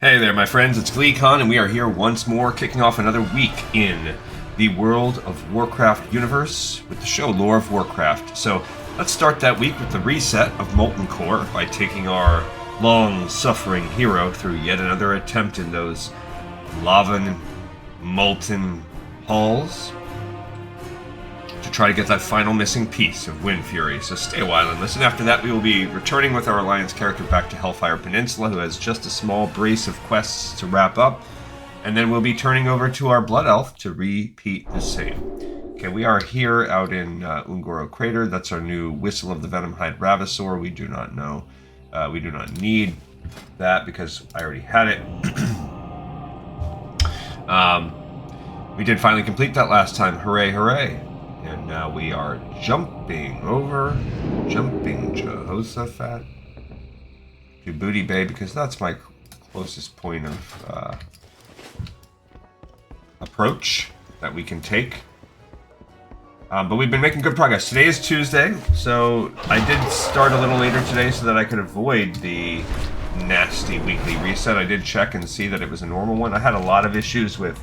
Hey there, my friends, it's GleeCon, and we are here once more, kicking off another week in the World of Warcraft universe with the show Lore of Warcraft. So let's start that week with the reset of Molten Core by taking our long-suffering hero through yet another attempt in those lava molten halls to try to get that final missing piece of Wind Fury. So stay a while and listen. After that, we will be returning with our Alliance character back to Hellfire Peninsula, who has just a small brace of quests to wrap up. And then we'll be turning over to our Blood Elf to repeat the same. Okay, we are here out in Ungoro Crater. That's our new Whistle of the Venomhide Ravasor. We do not know. We do not need that because I already had it. We did finally complete that last time. Hooray, hooray. And now we are jumping Jehoshaphat to Booty Bay because that's my closest point of approach that we can take. But we've been making good progress. Today is Tuesday, so I did start a little later today so that I could avoid the nasty weekly reset. I did check and see that it was a normal one. I had a lot of issues with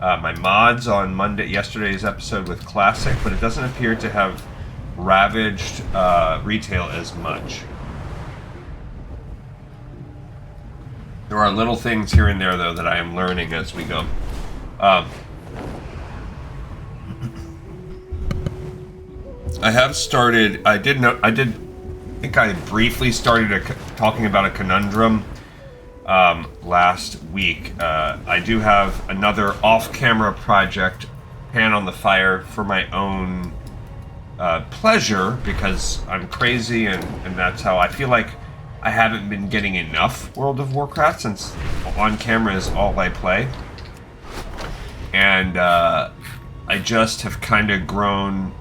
my mods on yesterday's episode with Classic, but it doesn't appear to have ravaged retail as much. There are little things here and there, though, that I am learning as we go. I have started. I think I briefly started talking about a conundrum last week. I do have another off-camera project, Pan on the Fire, for my own pleasure, because I'm crazy and that's how I feel like I haven't been getting enough World of Warcraft, since on camera is all I play. And I just have kind of grown.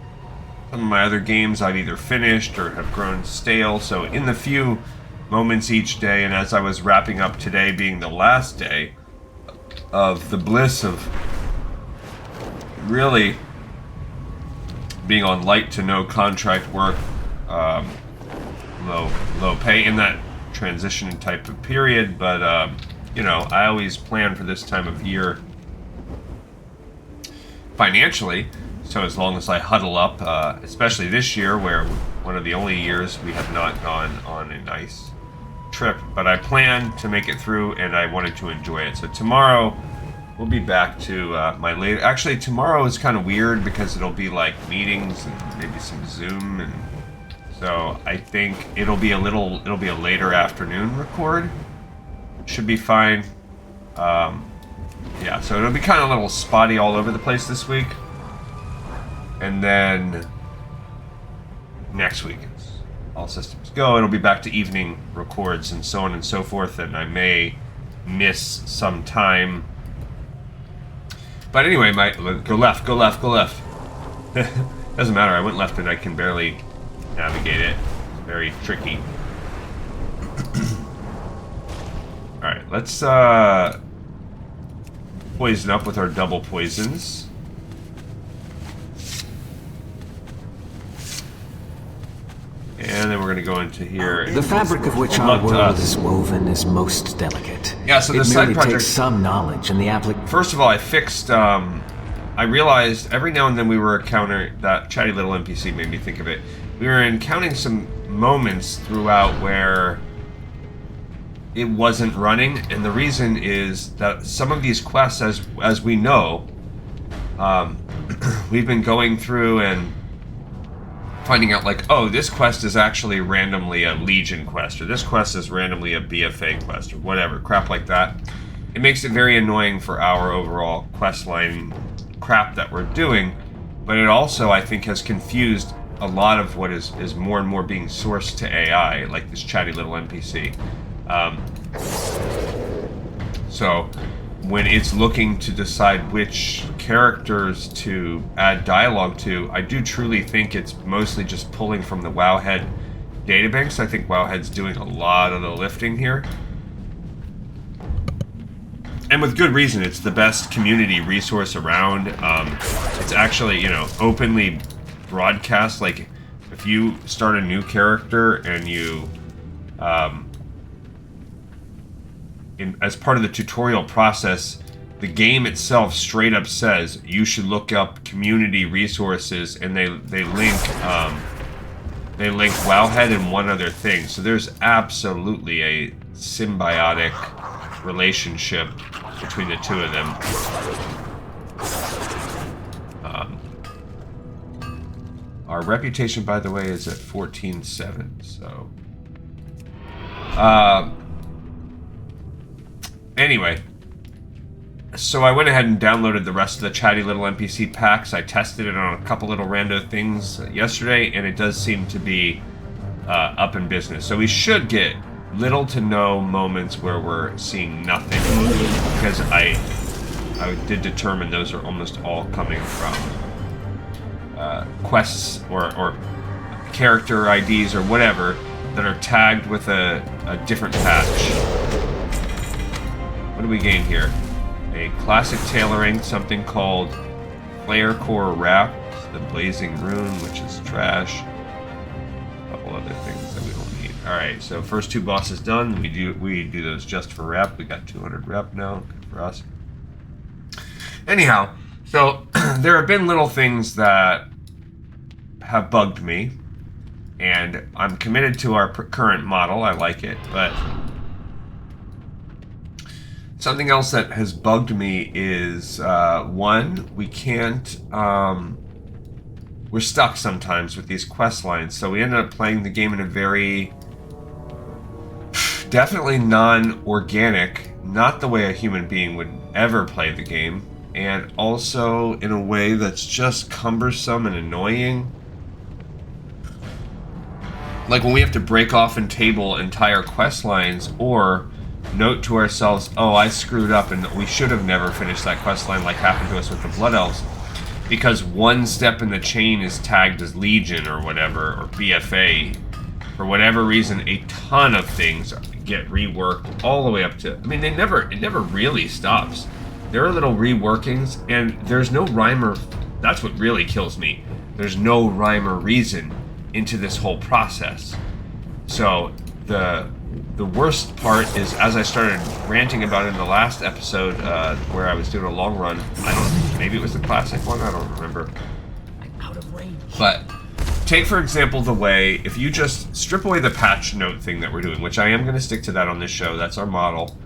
Some of my other games I've either finished or have grown stale, so in the few moments each day, and as I was wrapping up today being the last day of the bliss of really being on light to no contract work, low pay in that transition type of period, but you know, I always plan for this time of year financially. So as long as I huddle up, especially this year, where one of the only years we have not gone on a nice trip, but I plan to make it through, and I wanted to enjoy it. So tomorrow, we'll be back to my later. Actually, tomorrow is kind of weird because it'll be like meetings and maybe some Zoom, and so I think it'll be a later afternoon record. Should be fine. Yeah, so it'll be kind of a little spotty all over the place this week. And then next week, all systems go, it'll be back to evening records and so on and so forth, and I may miss some time. But anyway, go left. Doesn't matter, I went left and I can barely navigate it. It's very tricky. Alright, let's poison up with our double poisons. And then we're going to go into here. The fabric of which our world is woven is most delicate. Yeah, so the side project takes some knowledge in the application. First of all, I fixed. I realized every now and then we were encountering that chatty little NPC made me think of it. We were encountering some moments throughout where it wasn't running, and the reason is that some of these quests, as we know, we've been going through and finding out, like, oh, this quest is actually randomly a Legion quest, or this quest is randomly a BFA quest, or whatever, crap like that. It makes it very annoying for our overall quest line crap that we're doing, but it also, I think, has confused a lot of what is more and more being sourced to AI, like this chatty little NPC. So when it's looking to decide which characters to add dialogue to, I do truly think it's mostly just pulling from the Wowhead databanks. I think Wowhead's doing a lot of the lifting here. And with good reason. It's the best community resource around. It's actually, you know, openly broadcast. Like, if you start a new character and you as part of the tutorial process, the game itself straight up says you should look up community resources, and they link Wowhead and one other thing. So there's absolutely a symbiotic relationship between the two of them. Our reputation, by the way, is at 14.7. So, anyway. So I went ahead and downloaded the rest of the chatty little NPC packs. I tested it on a couple little rando things yesterday, and it does seem to be up in business. So we should get little to no moments where we're seeing nothing, because I did determine those are almost all coming from quests or character IDs or whatever that are tagged with a different patch. What do we gain here? A classic tailoring, something called Flare Core Wrap, the Blazing Rune, which is trash. A couple other things that we don't need. Alright, so first two bosses done. We do those just for rep. We got 200 rep now. Good for us. Anyhow, so there have been little things that have bugged me, and I'm committed to our current model. I like it, but something else that has bugged me is, one, we can't, we're stuck sometimes with these quest lines, so we ended up playing the game in a very, definitely non-organic, not the way a human being would ever play the game, and also in a way that's just cumbersome and annoying. Like when we have to break off and table entire quest lines, or note to ourselves, oh, I screwed up and we should have never finished that quest line, like happened to us with the Blood Elves, because one step in the chain is tagged as Legion or whatever, or BFA. For whatever reason, a ton of things get reworked all the way up to, I mean, it never really stops. There are little reworkings, and there's no rhyme or, that's what really kills me. There's no rhyme or reason into this whole process. So the worst part is, as I started ranting about it in the last episode, where I was doing a long run, maybe it was the classic one, I don't remember. I'm out of range. But take, for example, the way, if you just strip away the patch note thing that we're doing, which I am going to stick to that on this show, that's our model,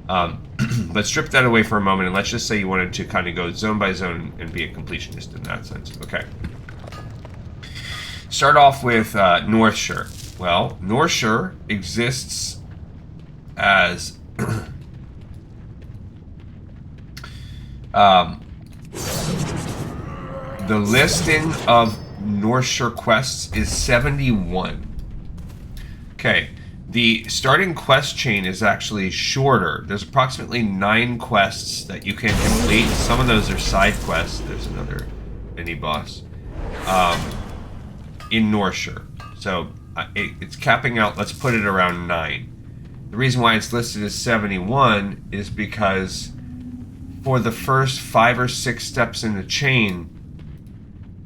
but strip that away for a moment, and let's just say you wanted to kind of go zone by zone and be a completionist in that sense. Okay. Start off with Northshire. Well, Northshire exists as the listing of Northshire quests is 71. Okay, the starting quest chain is actually shorter. There's approximately 9 quests that you can complete. Some of those are side quests. There's another mini boss in Northshire. So it's capping out, let's put it around 9. The reason why it's listed as 71 is because for the first 5 or 6 steps in the chain,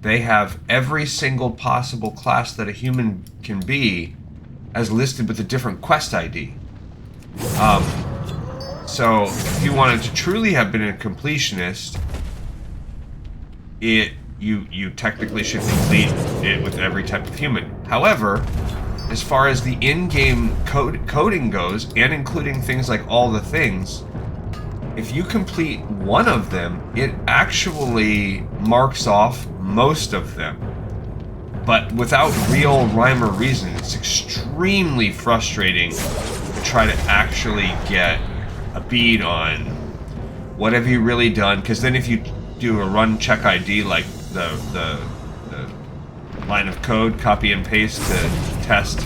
they have every single possible class that a human can be as listed with a different quest ID. So if you wanted to truly have been a completionist, you technically should complete it with every type of human. However, as far as the in-game coding goes, and including things like all the things, if you complete one of them, it actually marks off most of them. But without real rhyme or reason, it's extremely frustrating to try to actually get a bead on what have you really done, because then if you do a run check ID, like the line of code, copy and paste to test,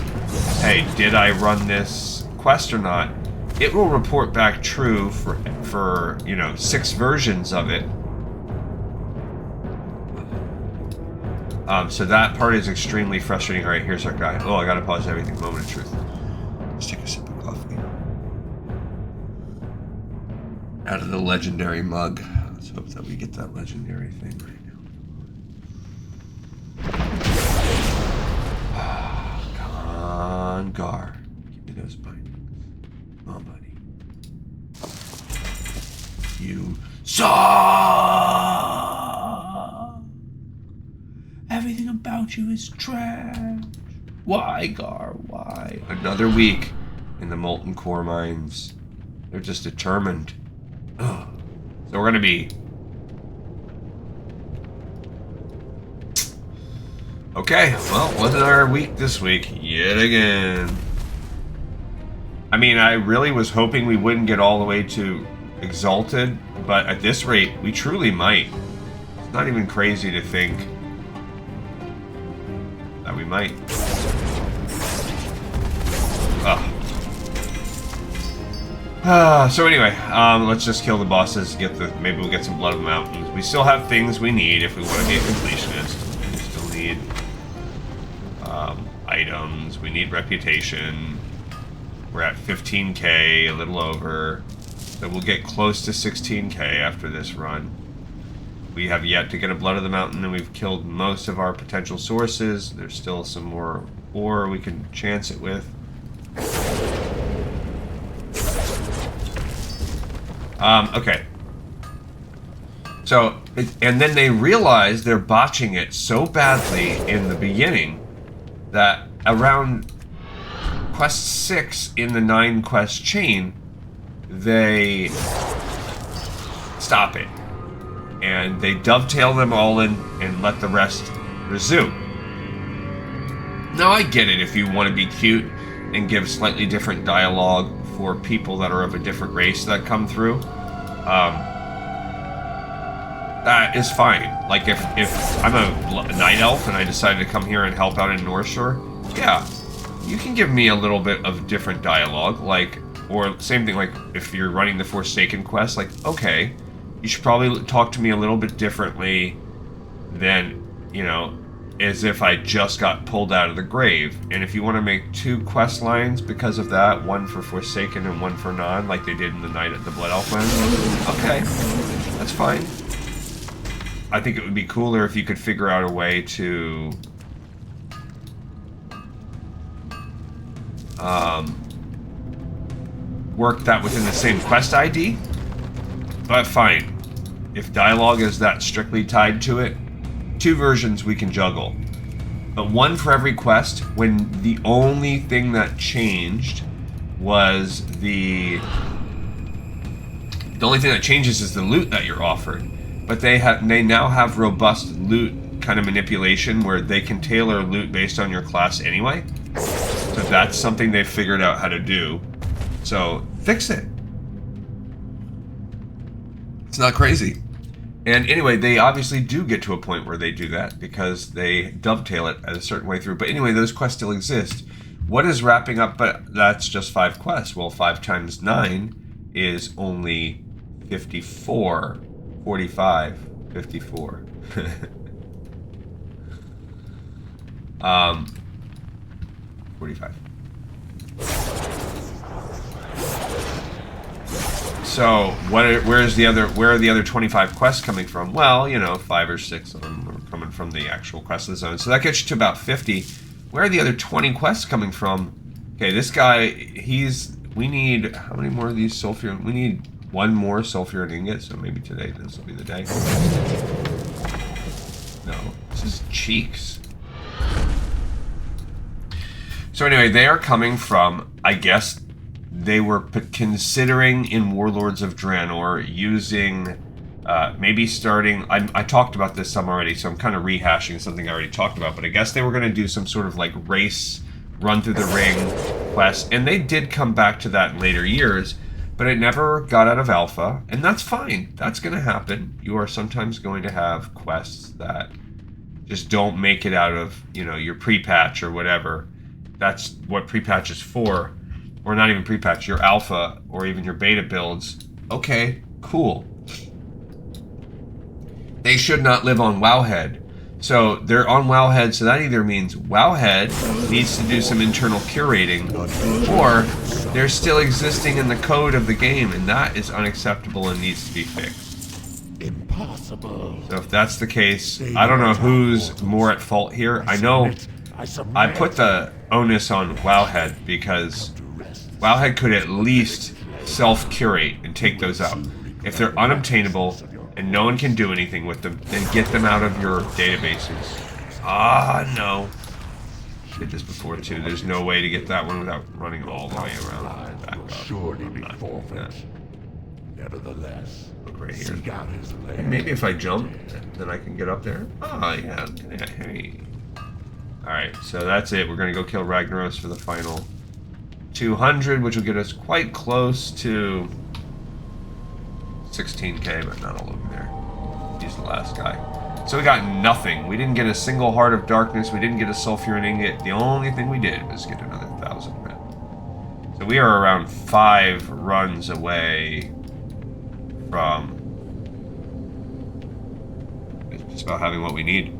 hey, did I run this quest or not? It will report back true for 6 versions of it. So that part is extremely frustrating. All right, here's our guy. Oh, I gotta pause everything. Moment of truth. Let's take a sip of coffee. Out of the legendary mug. Let's hope that we get that legendary thing right now. Come on, Gar. Give me those bindings. Come on, buddy. suck. Everything about you is trash. Why, Gar? Why? Another week in the Molten Core mines. They're just determined. Ugh. So we're gonna be... Okay, well, wasn't our week this week yet again. I mean, I really was hoping we wouldn't get all the way to Exalted, but at this rate, we truly might. It's not even crazy to think that we might. So anyway, let's just kill the bosses, maybe we'll get some Blood of the Mountains. We still have things we need if we want to be a completionist. We still need items, we need reputation. We're at 15k, a little over. So we'll get close to 16k after this run. We have yet to get a Blood of the Mountain, and we've killed most of our potential sources. There's still some more ore we can chance it with. Okay. So, and then they realize they're botching it so badly in the beginning that around Quest 6 in the 9 quest chain, they stop it. And they dovetail them all in and let the rest resume. Now, I get it if you want to be cute and give slightly different dialogue for people that are of a different race that come through. That is fine. Like, if I'm a night elf and I decided to come here and help out in North Shore, yeah, you can give me a little bit of different dialogue, like, or same thing, like, if you're running the Forsaken quest, like, okay, you should probably talk to me a little bit differently than, you know, as if I just got pulled out of the grave. And if you want to make 2 quest lines because of that, one for Forsaken and one for Non, like they did in the Night at the Blood Elfland, okay, that's fine. I think it would be cooler if you could figure out a way to work that within the same quest ID, but fine. If dialogue is that strictly tied to it, 2 versions we can juggle. But one for every quest, when the only thing that changed was the only thing that changes is the loot that you're offered. But they now have robust loot kind of manipulation where they can tailor loot based on your class anyway. So that's something they've figured out how to do. So fix it. It's not crazy. And anyway, they obviously do get to a point where they do that because they dovetail it a certain way through. But anyway, those quests still exist. What is wrapping up? But that's just 5 quests. Well, 5 times 9 is only 54. 45. 54. 45. So, where are the other 25 quests coming from? Well, you know, 5 or 6 of them are coming from the actual quest of the zone. So that gets you to about 50. Where are the other 20 quests coming from? Okay, this guy, we need, how many more of these sulfur? We need 1 more sulfur ingot, so maybe today this will be the day. No, this is Cheeks. So anyway, they are coming from, I guess, they were considering in Warlords of Draenor using, maybe starting, I talked about this some already, so I'm kind of rehashing something I already talked about, but I guess they were going to do some sort of like race, run through the ring quest, and they did come back to that in later years, but it never got out of alpha, and that's fine. That's going to happen. You are sometimes going to have quests that just don't make it out of, you know, your pre-patch or whatever. That's what pre-patch is for. Or not even pre-patch, your alpha or even your beta builds. Okay, cool. They should not live on Wowhead. So they're on Wowhead, so that either means Wowhead needs to do some internal curating, or they're still existing in the code of the game, and that is unacceptable and needs to be fixed. Impossible. So if that's the case, I don't know who's more at fault here. I know I put the onus on Wowhead because Wowhead could at least self-curate and take those out. If they're unobtainable and no one can do anything with them, then get them out of your databases. Ah, no. Did this before too. There's no way to get that one without running all the way around. Back up. Surely be forfeit. Nevertheless, look right here. seek out his lair. Maybe if I jump, then I can get up there. Oh yeah. Hey. All right. So that's it. We're gonna go kill Ragnaros for the final 200, which will get us quite close to 16k, but not all over there. He's the last guy. So we got nothing. We didn't get a single Heart of Darkness. We didn't get a Sulfurian Ingot. The only thing we did was get another 1,000 men. So we are around 5 runs away from just about having what we need.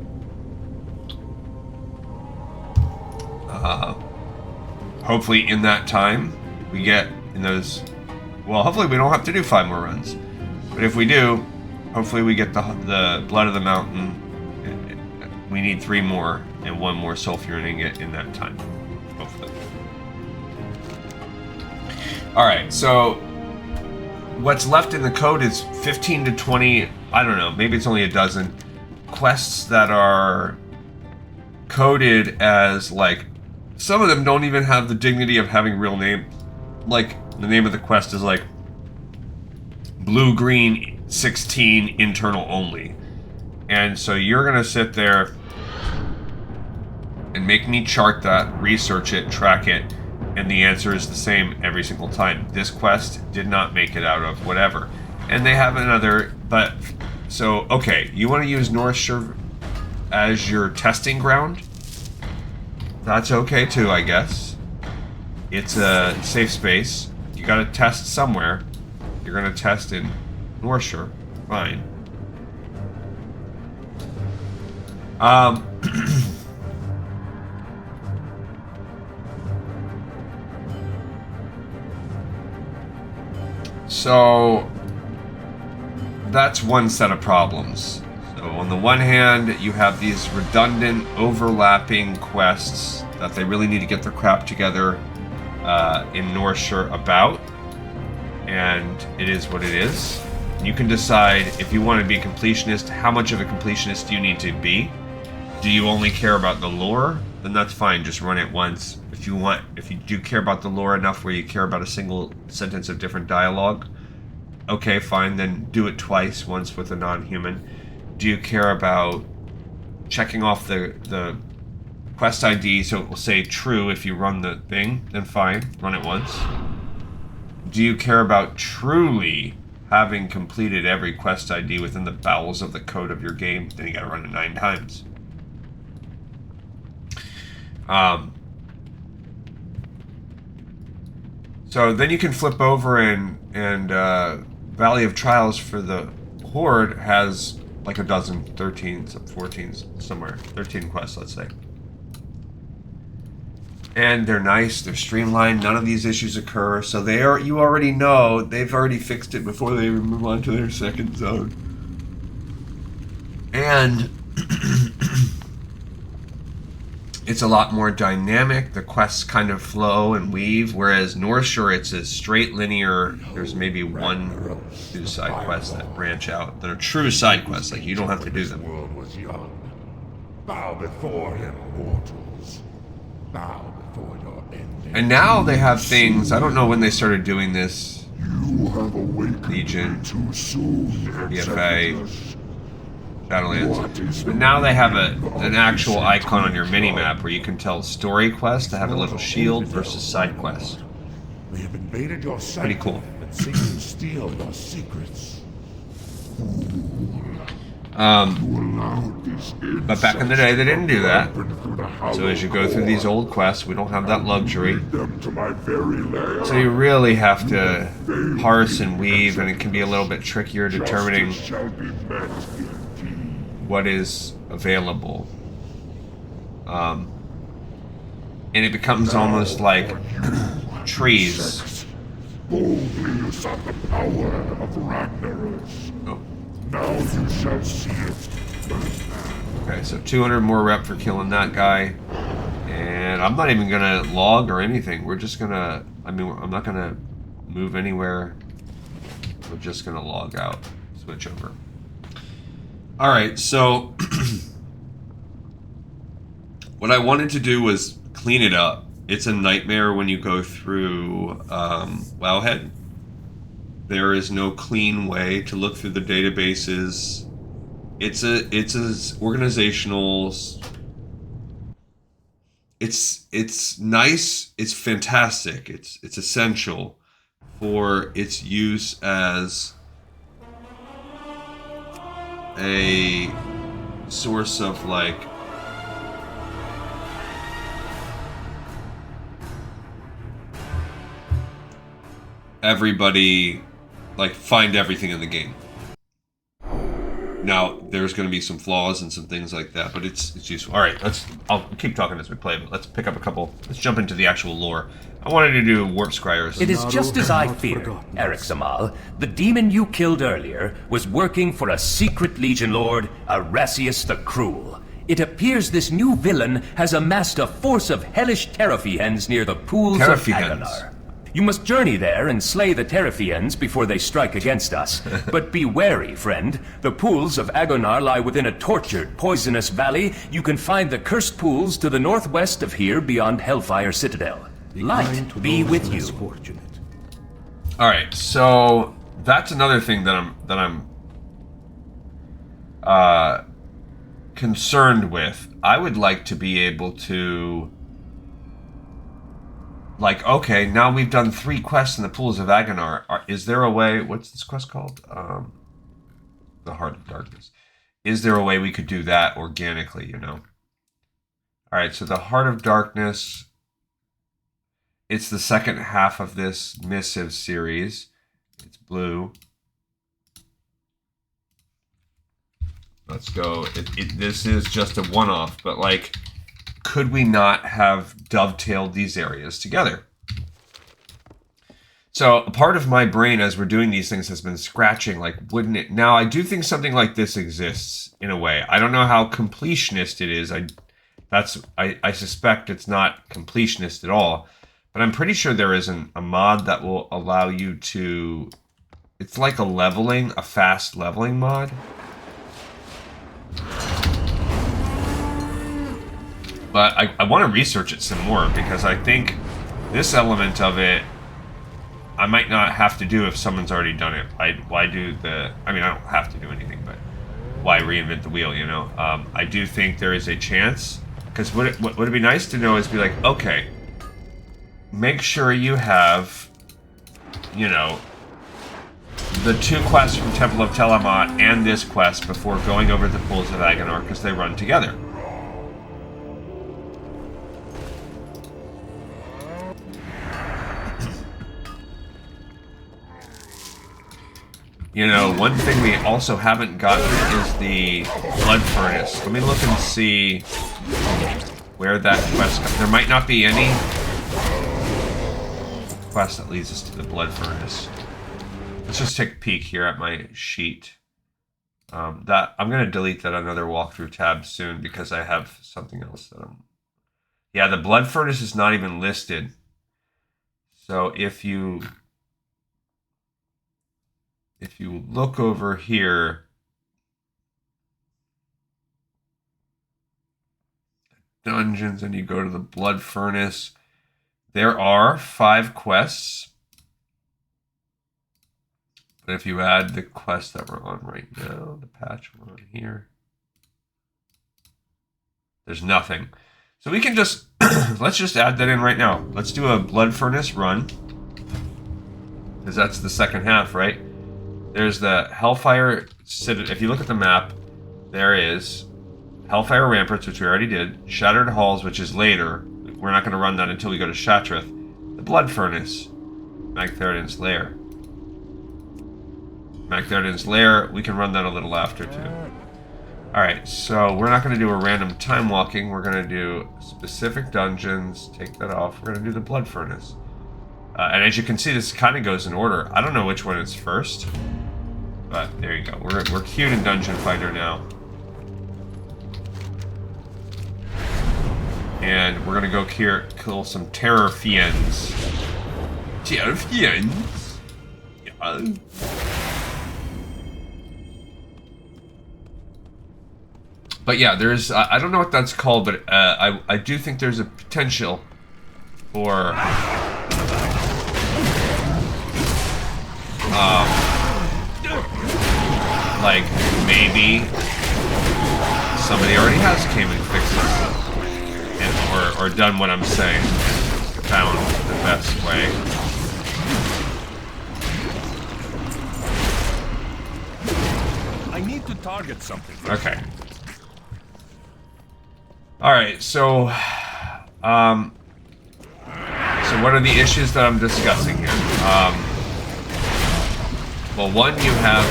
Hopefully in that time, we get in those... Well, hopefully we don't have to do 5 more runs. But if we do, hopefully we get the Blood of the Mountain. We need 3 more and 1 more Sulfurian Ingot in that time. Hopefully. Alright, so what's left in the code is 15 to 20, I don't know, maybe it's only a dozen quests that are coded as, like, some of them don't even have the dignity of having real name. Like, the name of the quest is like Blue-Green 16 internal only. And so you're gonna sit there and make me chart that, research it, track it, and the answer is the same every single time. This quest did not make it out of whatever. And they have another, but, so, okay, you want to use North Shore as your testing ground? That's okay too, I guess. It's a safe space. You gotta test somewhere. You're gonna test in North Shore. Fine. So that's one set of problems. So on the one hand, you have these redundant, overlapping quests that they really need to get their crap together in North Shore about, and it is what it is. You can decide if you want to be a completionist, how much of a completionist do you need to be? Do you only care about the lore? Then that's fine, just run it once. If you do care about the lore enough where you care about a single sentence of different dialogue, okay, fine, then do it twice, once with a non-human. Do you care about checking off the quest ID so it will say true if you run the thing? Then fine, run it once. Do you care about truly having completed every quest ID within the bowels of the code of your game? Then you gotta run it 9 times. So then you can flip over and Valley of Trials for the Horde has like a dozen, 13, 14 somewhere, 13 quests, let's say. And they're nice, they're streamlined, none of these issues occur, so you already know, they've already fixed it before they even move on to their second zone. And it's a lot more dynamic, the quests kind of flow and weave, whereas North Shore, it's a straight linear, there's maybe 1, 2 side quests that branch out, that are true side quests, like you don't have to do them. The world was young. Bow before him, mortals. Bow before your ending. And now they have things, I don't know when they started doing this. You have awakened Legion, too soon, BFA, Exodus. Shadowlands. But now they have an actual icon on your minimap where you can tell story quests to have a little shield versus side quests. We have invaded your sight. Pretty cool. And seek to steal your secrets. But back in the day, they didn't do that. So as you go through these old quests, we don't have that luxury. So you really have to parse and weave, and it can be a little bit trickier determining what is available. And it becomes almost like trees. Boldly you sought the power of Ragnaros. Oh. Now you shall see it. Okay, so 200 more rep for killing that guy. And I'm not even gonna log or anything. We're just gonna, I'm not gonna move anywhere We're just going to log out, switch over. All right, so what I wanted to do was clean it up. It's a nightmare when you go through Wowhead. There is no clean way to look through the databases. It's a organizational. It's nice. It's fantastic. It's essential for its use as a source of like everybody like find everything in the game. Now there's going to be some flaws and some things like that, but it's useful. All right, I'll keep talking as we play, but let's pick up a couple. Let's jump into the actual lore. I wanted to do warp scryers. It is just as I feared, Eric Zamal. The demon you killed earlier was working for a secret Legion Lord, Arasius the Cruel. It appears this new villain has amassed a force of hellish Terrafiends near the pools of Agonar. You must journey there and slay the Terrafiends before they strike against us. But be wary, friend. The pools of Agonar lie within a tortured, poisonous valley. You can find the cursed pools to the northwest of here beyond Hellfire Citadel. Light be with you. All right, so that's another thing that I'm concerned with. I would like to be able to, like, okay, now we've done 3 quests in the pools of Agonar. Is there a way? What's this quest called? The Heart of Darkness. Is there a way we could do that organically? You know. All right, so the Heart of Darkness. It's the second half of this missive series. It's blue. Let's go. This is just a one-off, but like, could we not have dovetailed these areas together? So a part of my brain as we're doing these things has been scratching, like, wouldn't it? Now, I do think something like this exists in a way. I don't know how completionist it is. I suspect it's not completionist at all. But I'm pretty sure there is a mod that will allow you to... It's like a fast leveling mod. But I want to research it some more, because I think this element of it, I might not have to do if someone's already done it. Why do the... I mean, I don't have to do anything, but why reinvent the wheel, you know? I do think there is a chance, because would it be nice to know is be like, okay, make sure you have, you know, the 2 quests from Temple of Thrallmar and this quest before going over the pools of Agonar, because they run together. You know, one thing we also haven't gotten is the Blood Furnace. Let me look and see where that quest comes. There might not be any quest that leads us to the Blood Furnace. Let's just take a peek here at my sheet. I'm going to delete that another walkthrough tab soon, because I have something else that I'm... Yeah, the Blood Furnace is not even listed. So if you look over here, dungeons, and you go to the Blood Furnace, there are 5 quests. But if you add the quest that we're on right now, the patch we're on here, there's nothing. So we can just, let's just add that in right now. Let's do a Blood Furnace run, because that's the second half, right? There's the Hellfire Citadel. If you look at the map, there is Hellfire Ramparts, which we already did. Shattered Halls, which is later. We're not going to run that until we go to Shaadraz. The Blood Furnace. Magtheridon's Lair. Magtheridon's Lair, we can run that a little after, too. Alright, so we're not going to do a random time walking. We're going to do specific dungeons. Take that off. We're going to do the Blood Furnace. And as you can see, this kind of goes in order. I don't know which one is first. But there you go. We're queued in Dungeon Finder now. And we're gonna go kill some Terrafiends. Terrafiends? Yeah. But yeah, there's I don't know what that's called, but I do think there's a potential for like maybe somebody already has came and fixed it, and, or done what I'm saying, found the best way. I need to target something. Okay. All right. So what are the issues that I'm discussing here? Well, one, you have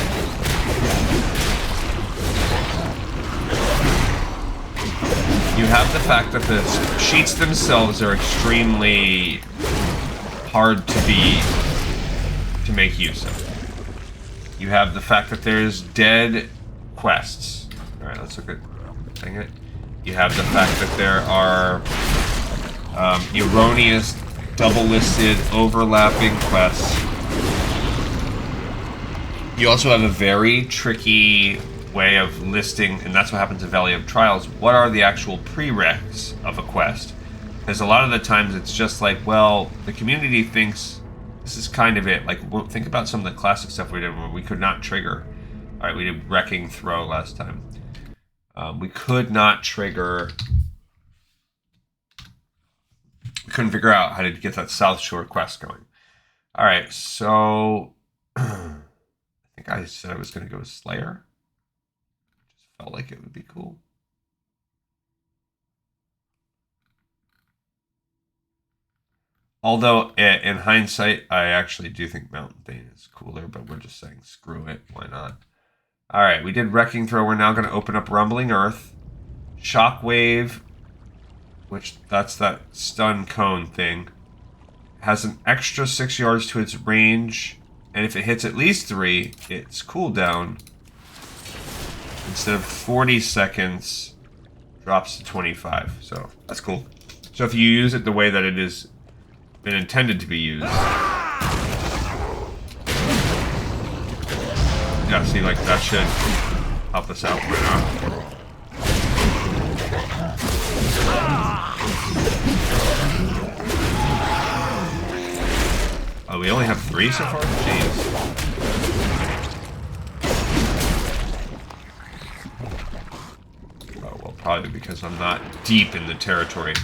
the fact that the sheets themselves are extremely hard to make use of. You have the fact that there's dead quests. All right, let's look at dang it. You have the fact that there are erroneous, double-listed, overlapping quests. You also have a very tricky way of listing, and that's what happens in Valley of Trials. What are the actual prereqs of a quest? Because a lot of the times it's just like, well, the community thinks this is kind of it. Like, think about some of the classic stuff we did where we could not trigger. All right, we did Wrecking Throw last time. We could not trigger. We couldn't figure out how to get that South Shore quest going. All right, so I think I said I was going to go with Slayer. Just felt like it would be cool. Although, in hindsight, I actually do think Mountain Thane is cooler, but we're just saying screw it. Why not? All right, we did Wrecking Throw. We're now going to open up Rumbling Earth. Shockwave, which that's that stun cone thing, has an extra 6 yards to its range, and if it hits at least 3, its cooldown, instead of 40 seconds, drops to 25. So that's cool. So if you use it the way that it is been intended to be used. Yeah, see, like, that should help us out right now. Oh, we only have 3 so far? Jeez. Oh, well, probably because I'm not deep in the territory.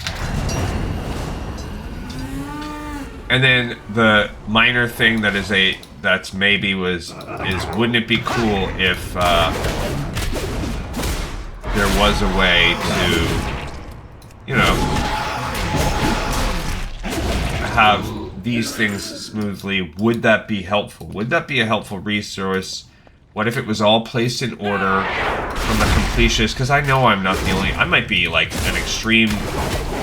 And then the minor thing that is that's maybe is wouldn't it be cool if there was a way to, you know, have these things smoothly? Would that be helpful? Would that be a helpful resource? What if it was all placed in order from a completionist? Because I know I'm not the only. I might be like an extreme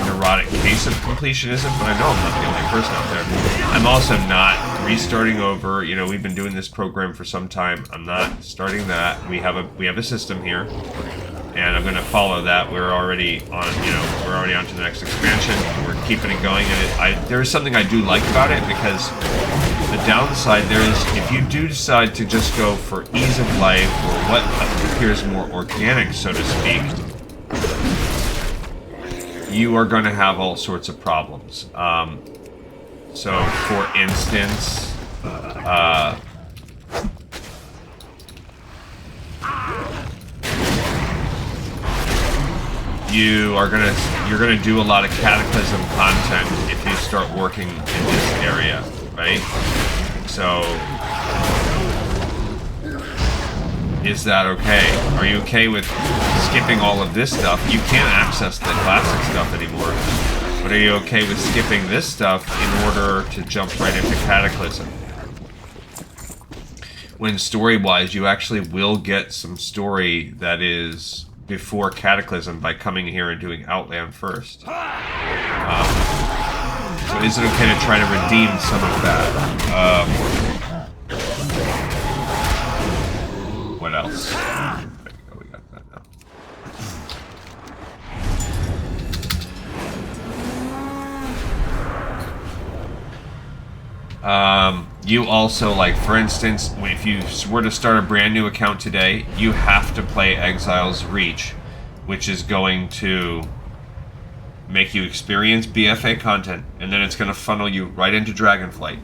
neurotic case of completionism, but I know I'm not the only person out there. I'm also not restarting over. You know, we've been doing this program for some time. I'm not starting that. We have a system here, and I'm going to follow that. We're already on. You know, we're already on to the next expansion. We're keeping it going, and there is something I do like about it, because the downside there is if you do decide to just go for ease of life or what appears more organic, so to speak, you are going to have all sorts of problems. So, for instance, you're gonna do a lot of Cataclysm content if you start working in this area, right? So, is that okay? Are you okay with skipping all of this stuff? You can't access the classic stuff anymore. But are you okay with skipping this stuff in order to jump right into Cataclysm? When story-wise, you actually will get some story that is before Cataclysm by coming here and doing Outland first. So is it okay to try to redeem some of that? What else? There you go, we got that now. You also, like, for instance, if you were to start a brand new account today, you have to play Exile's Reach. which is going to make you experience BFA content, and then it's going to funnel you right into Dragonflight.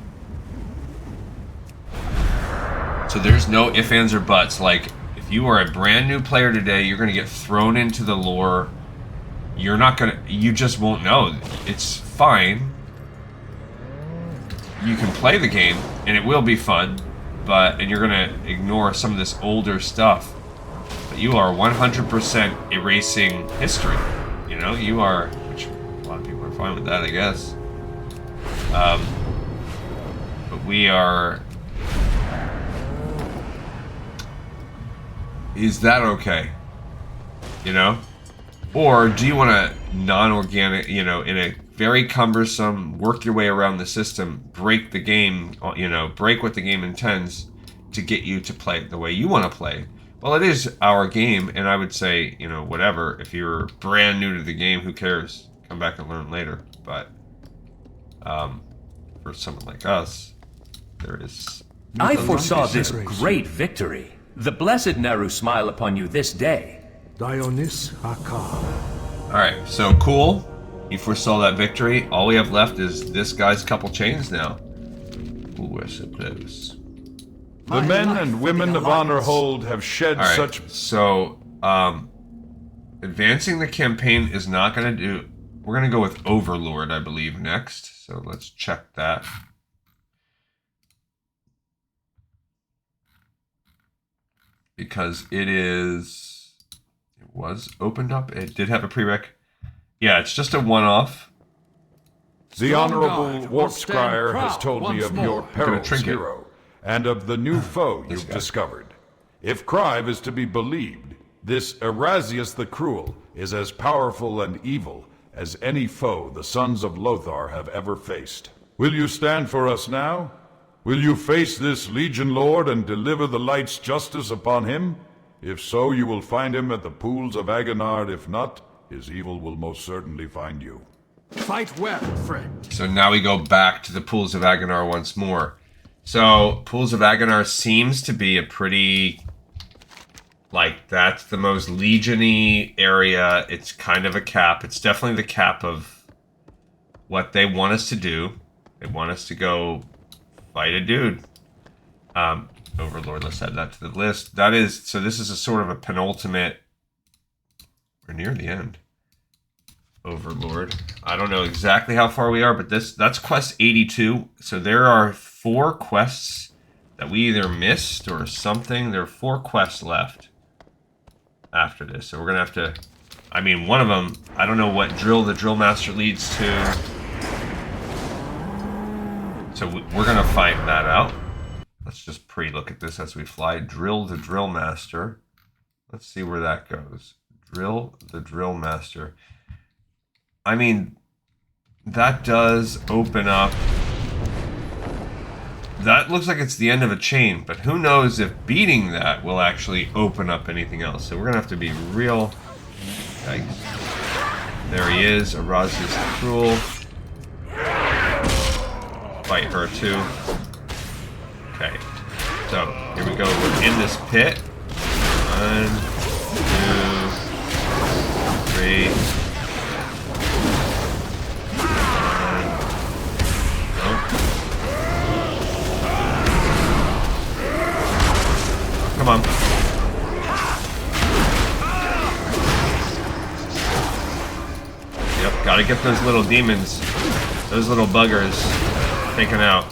So there's no ifs, ands, or buts. Like, if you are a brand new player today, you're going to get thrown into the lore. You're not going to... You just won't know. It's fine. You can play the game, and it will be fun, and you're going to ignore some of this older stuff. But you are 100% erasing history. You know, you are... Which a lot of people are fine with that, I guess. But we are... Is that okay? You know? Or do you want to non-organic, you know, in a very cumbersome, work your way around the system, break the game, you know, break what the game intends to get you to play the way you want to play? Well, it is our game, and I would say, you know, whatever. If you're brand new to the game, who cares? Come back and learn later. But for someone like us, there is... I foresaw this great victory. The blessed Neru smile upon you this day. Dionis Hakar. Alright, so cool. You foresaw that victory. All we have left is this guy's couple chains now. Ooh, we're so close. The men and women of Honor Hold have shed such... So, advancing the campaign is not going to do... We're going to go with Overlord, I believe, next. So let's check that. Because it was opened up. It did have a prereq. Yeah, it's just a one-off. The Honorable Warpscryer has told me of your perilous hero, and of the new foe you've discovered. If Crive is to be believed, this Erasius the Cruel is as powerful and evil as any foe the sons of Lothar have ever faced. Will you stand for us now? Will you face this Legion Lord and deliver the light's justice upon him? If so, you will find him at the pools of Agonard. If not, his evil will most certainly find you. Fight well, friend. So now we go back to the pools of Agonar once more. So, pools of Agonar seems to be a pretty... Like, that's the most Legion-y area. It's kind of a cap. It's definitely the cap of what they want us to do. They want us to go... fight a dude. Overlord, let's add that to the list. That is, so this is a sort of a penultimate. We're near the end. Overlord. I don't know exactly how far we are, but that's quest 82. So there are 4 quests that we either missed or something. There are 4 quests left after this. So we're gonna have to, I mean, one of them, I don't know what drill the Drillmaster leads to. So we're going to find that out. Let's just pre-look at this as we fly. Drill the Drillmaster. Let's see where that goes. Drill the Drillmaster. I mean, that does open up... That looks like it's the end of a chain, but who knows if beating that will actually open up anything else. So we're going to have to be real... Yikes. There he is, Erasius the Cruel. Fight her too. Okay. So, here we go. We're in this pit. 1, 2, 3. Come on. Yep, gotta get those little demons, those little buggers taken out.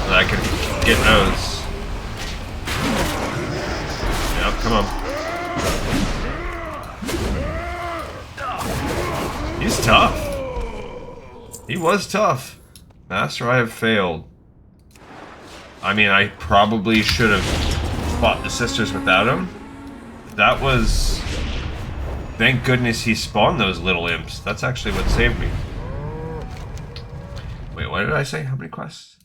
So I can get those. Yep, come on. He's tough. He was tough. Master, I have failed. I mean, I probably should have fought the sisters without him. That was... Thank goodness he spawned those little imps. That's actually what saved me. Wait, what did I say? How many quests?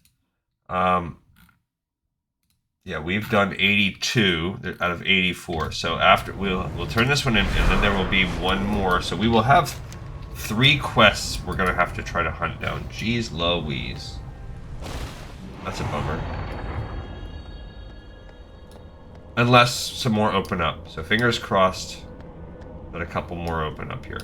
Yeah, we've done 82 out of 84. So after we'll turn this one in, and then there will be one more. So we will have 3 quests we're gonna have to try to hunt down. Jeez Louise. That's a bummer. Unless some more open up. So fingers crossed that a couple more open up here.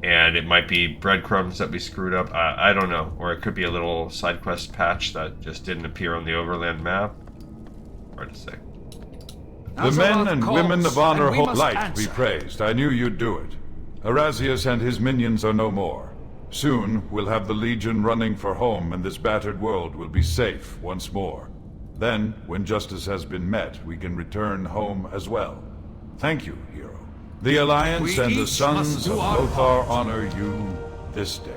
And it might be breadcrumbs that we screwed up. I don't know. Or it could be a little side quest patch that just didn't appear on the Overland map. Hard to say. The men and women of honor hold light be praised. I knew you'd do it. Erasius and his minions are no more. Soon, we'll have the Legion running for home and this battered world will be safe once more. Then, when justice has been met, we can return home as well. Thank you, hero. The Alliance and the Sons of Lothar honor you this day.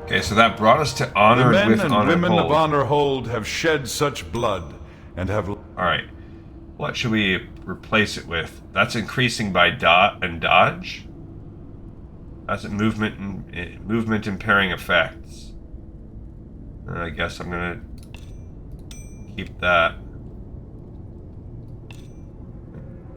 Okay, so that brought us to honor with honor hold. The men and women of honor hold have shed such blood and have... Alright. What should we replace it with? That's increasing by dot and dodge? That's a movement impairing effects. I guess I'm gonna keep that.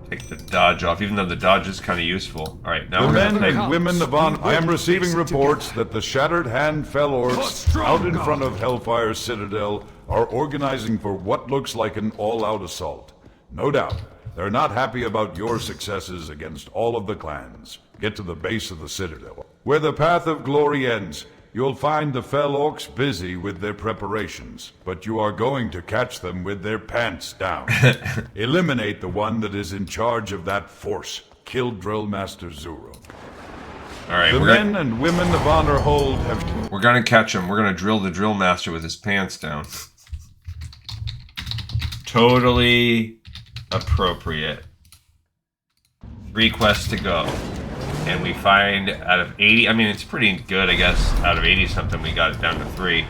Take the dodge off, even though the dodge is kind of useful. Alright, now the we're men and women of honor. I am receiving reports that the Shattered Hand Fell Orcs out in front of Hellfire Citadel are organizing for what looks like an all-out assault. No doubt, they're not happy about your successes against all of the clans. Get to the base of the Citadel. Where the path of glory ends, you'll find the Fell Orcs busy with their preparations, but you are going to catch them with their pants down. Eliminate the one that is in charge of that force. Kill Drillmaster Zuro. Alright, the men and women of honor hold have... We're gonna catch him. We're gonna drill the Drillmaster with his pants down. Totally appropriate. 3 quests to go. And we find out of 80, I mean, it's pretty good, I guess. Out of 80 something, we got it down to 3.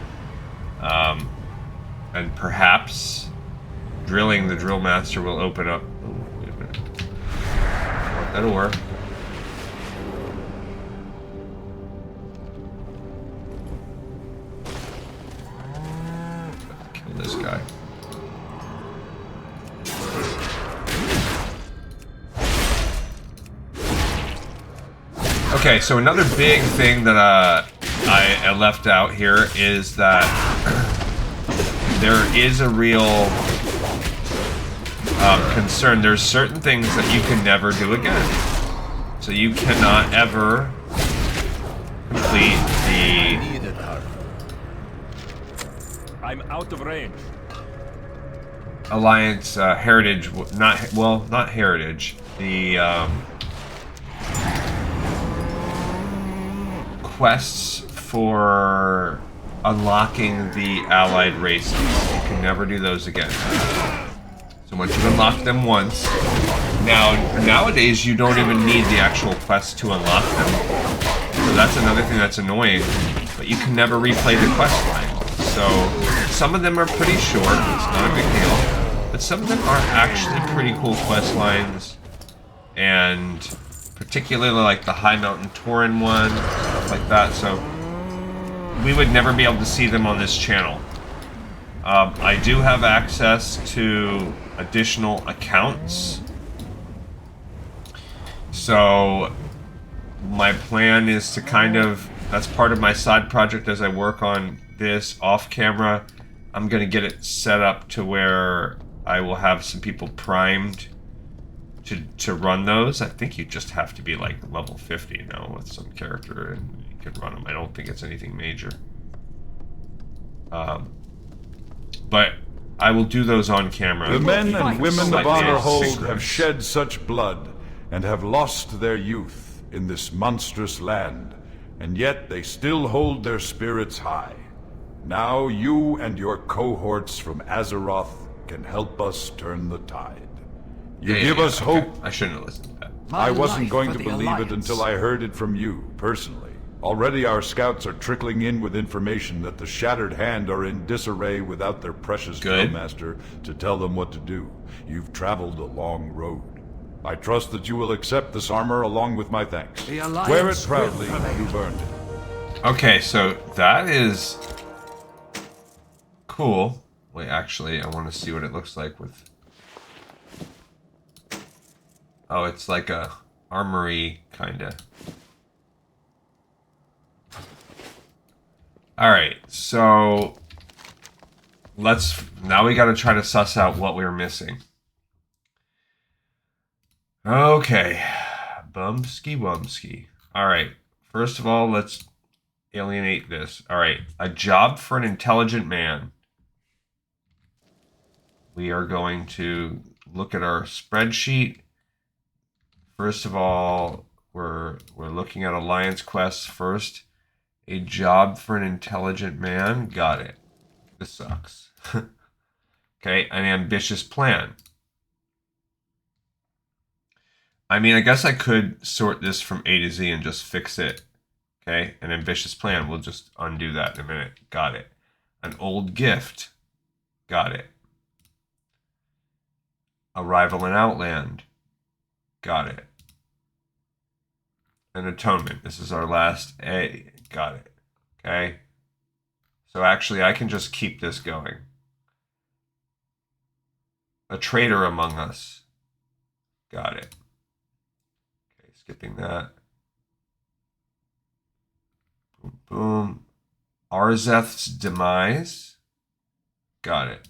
And perhaps drilling the Drillmaster will open up. Oh, wait a minute. That'll work. Kill this guy. Okay, so another big thing that I left out here is that there is a real concern. There's certain things that you can never do again. So you cannot ever complete the... I'm out of range. Alliance Heritage, not Heritage, the quests for unlocking the allied races. You can never do those again. So once you've unlocked them once, nowadays you don't even need the actual quest to unlock them. So that's another thing that's annoying, but you can never replay the quest line. So some of them are pretty short, it's not a big deal, but some of them are actually pretty cool quest lines, and particularly like the High Mountain Tauren one, stuff like that, so we would never be able to see them on this channel. I do have access to additional accounts, so my plan is to kind of, that's part of my side project as I work on this off camera. I'm going to get it set up to where I will have some people primed to run those. I think you just have to be like level 50 now with some character and you can run them. I don't think it's anything major. But I will do those on camera. The men and women of honor hold have shed such blood and have lost their youth in this monstrous land, and yet they still hold their spirits high. Now you and your cohorts from Azeroth can help us turn the tide. You give us hope. I shouldn't have listened to that. I wasn't going to believe it until I heard it from you, personally. Already our scouts are trickling in with information that the Shattered Hand are in disarray without their precious Drillmaster to tell them what to do. You've traveled a long road. I trust that you will accept this armor along with my thanks. Wear it proudly, you've earned it. Okay, so that is cool. Wait, actually, I want to see what it looks like with... Oh, it's like a armory, kinda. Alright, so Now we gotta try to suss out what we're missing. Okay. Bumsky. Alright. First of all, let's alienate this. Alright. A job for an intelligent man. We are going to look at our spreadsheet. First of all, we're looking at alliance quests first. A job for an intelligent man. Got it. This sucks. Okay, an ambitious plan. I mean, I guess I could sort this from A to Z and just fix it. Okay, an ambitious plan. We'll just undo that in a minute. Got it. An old gift. Got it. Arrival in Outland. Got it. An atonement. This is our last A. Got it. Okay. So actually, I can just keep this going. A traitor among us. Got it. Okay, skipping that. Boom, boom. Arzeth's demise. Got it.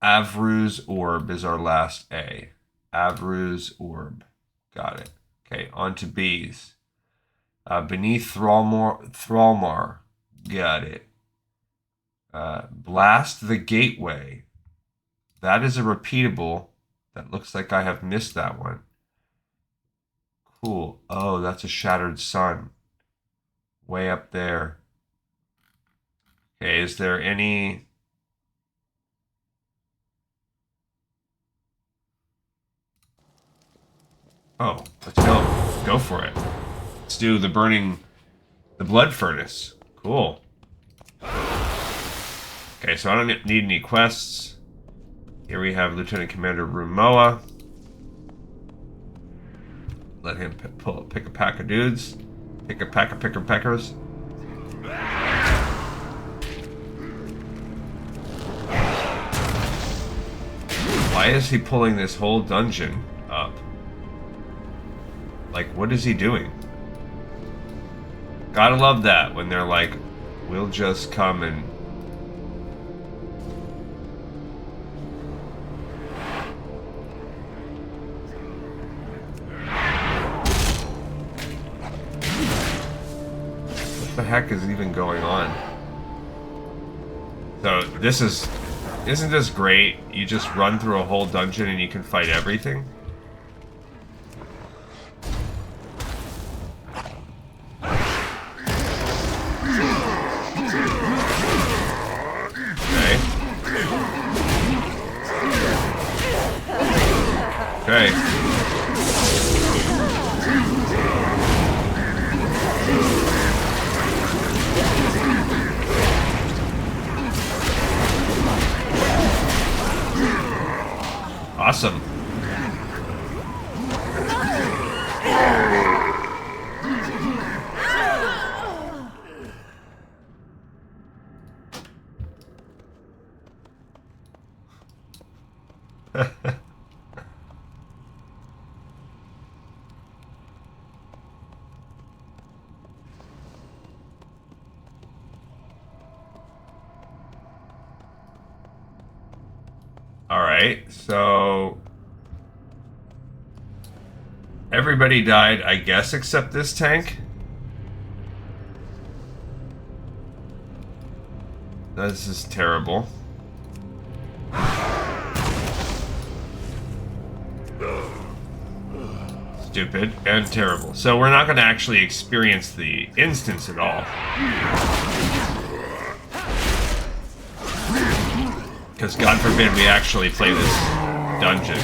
Avru's orb is our last A. Avru's orb. Got it. Okay, on to B's. Beneath Thrallmar. Got it. Blast the Gateway. That is a repeatable. That looks like I have missed that one. Cool. Oh, that's a Shattered Sun. Way up there. Okay, is there any... Oh, let's go. Go for it. Let's do the Blood Furnace. Cool. Okay, so I don't need any quests. Here we have Lieutenant Commander Rumoa. Let him pick a pack of dudes. Pick a pack of picker-peckers. Why is he pulling this whole dungeon up? Like, what is he doing? Gotta love that when they're like, we'll just come and... What the heck is even going on? So, this is... Isn't this great? You just run through a whole dungeon and you can fight everything? Okay. Awesome. Alright, so everybody died, I guess, except this tank. This is terrible. Stupid and terrible. So we're not going to actually experience the instance at all. Because God forbid we actually play this dungeon.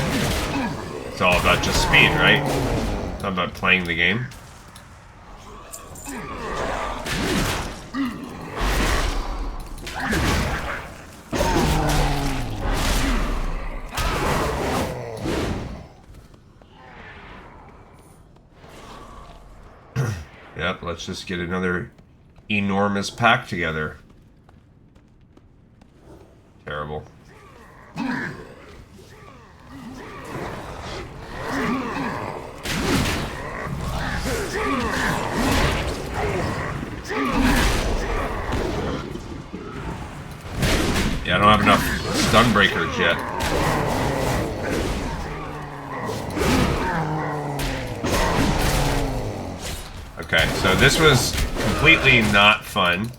It's all about just speed, right? It's not about playing the game. Yep, let's just get another enormous pack together. Terrible. don't have enough stun breakers yet. Okay, so this was completely not fun.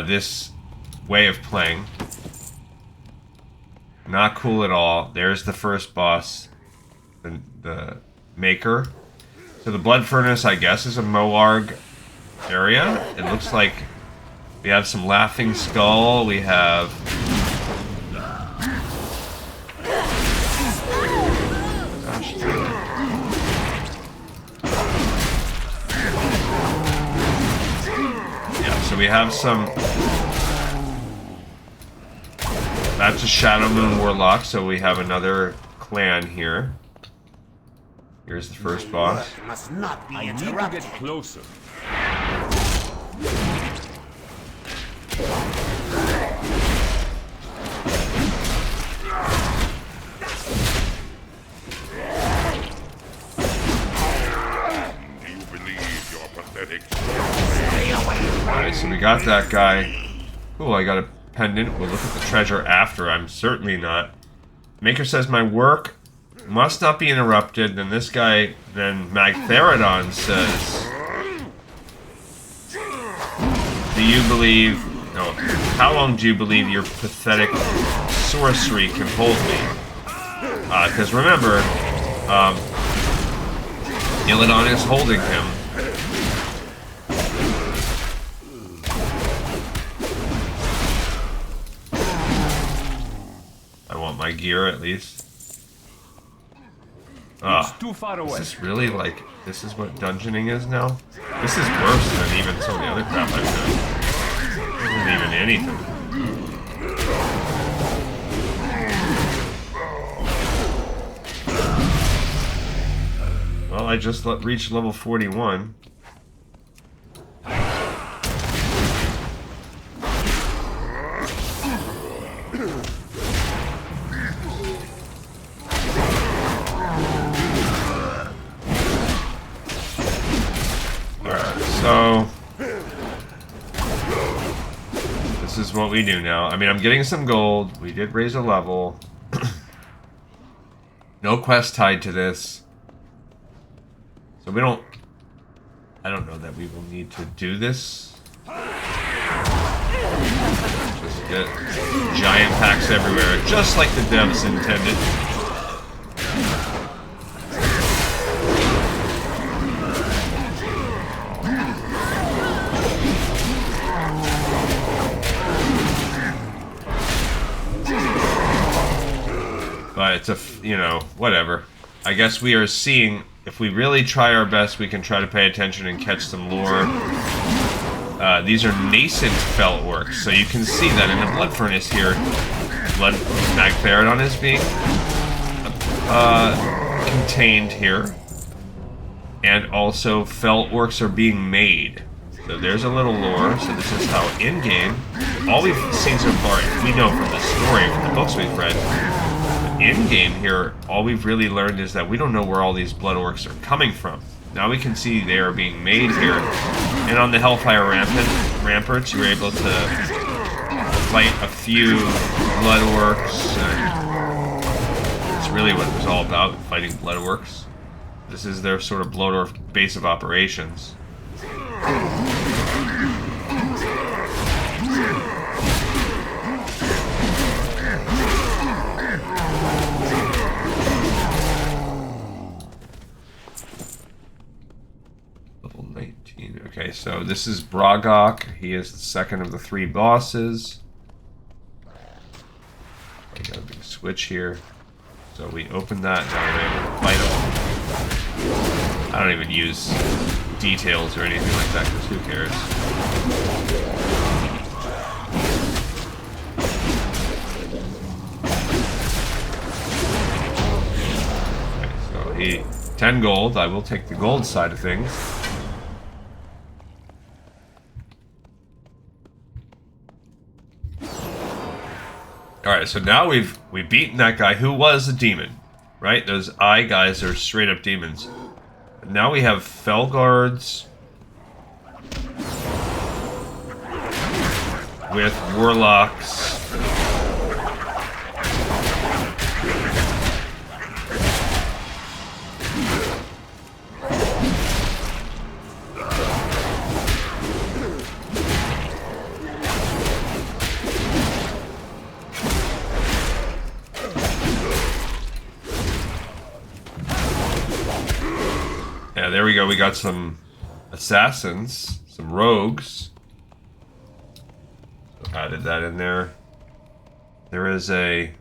This way of playing. Not cool at all. There's the first boss. The Maker. So the Blood Furnace, I guess, is a Moarg area. It looks like we have some Laughing Skull. We have... Yeah, so we have some... That's a Shadow Moon Warlock, so we have another clan here. Here's the first boss. Must not be interrupted. I need to get closer. Do you believe you're pathetic? Alright, so we got that guy. Cool, I got a pendant. We'll look at the treasure after. I'm certainly not. Maker says my work must not be interrupted. Then this guy, then Magtheridon says, do you believe, no, how long do you believe your pathetic sorcery can hold me? Because remember, Illidan is holding him. I want my gear at least. It's too far away. Is this really like, this is what dungeoning is now? This is worse than even some of the other crap I've done. This isn't even anything. Well, I just reached level 41. So, this is what we do now. I mean, I'm getting some gold. We did raise a level. No quest tied to this. So we don't... I don't know that we will need to do this. Just get giant packs everywhere, just like the devs intended. But it's a, you know, whatever. I guess we are seeing, if we really try our best, we can try to pay attention and catch some lore. These are nascent felt orcs, so you can see that in the Blood Furnace here, Blood Magtheridon is being contained here. And also, felt orcs are being made. So there's a little lore, so this is how in-game, all we've seen so far, we know from the story, from the books we've read, in-game here, all we've really learned is that we don't know where all these blood orcs are coming from. Now we can see they are being made here. And on the Hellfire ramparts, you're able to fight a few blood orcs. It's really what it was all about, fighting blood orcs. This is their sort of blood orc base of operations. Okay, so this is Bragok. He is the second of the three bosses. We got a big switch here. So we open that, now we're able to fight him. I don't even use details or anything like that, because who cares? Okay, so 10 gold. I will take the gold side of things. Alright, so now we've beaten that guy who was a demon, right? Those eye guys are straight up demons. Now we have Felguards with Warlocks there we go. We got some assassins, some rogues. So added that in there. There is a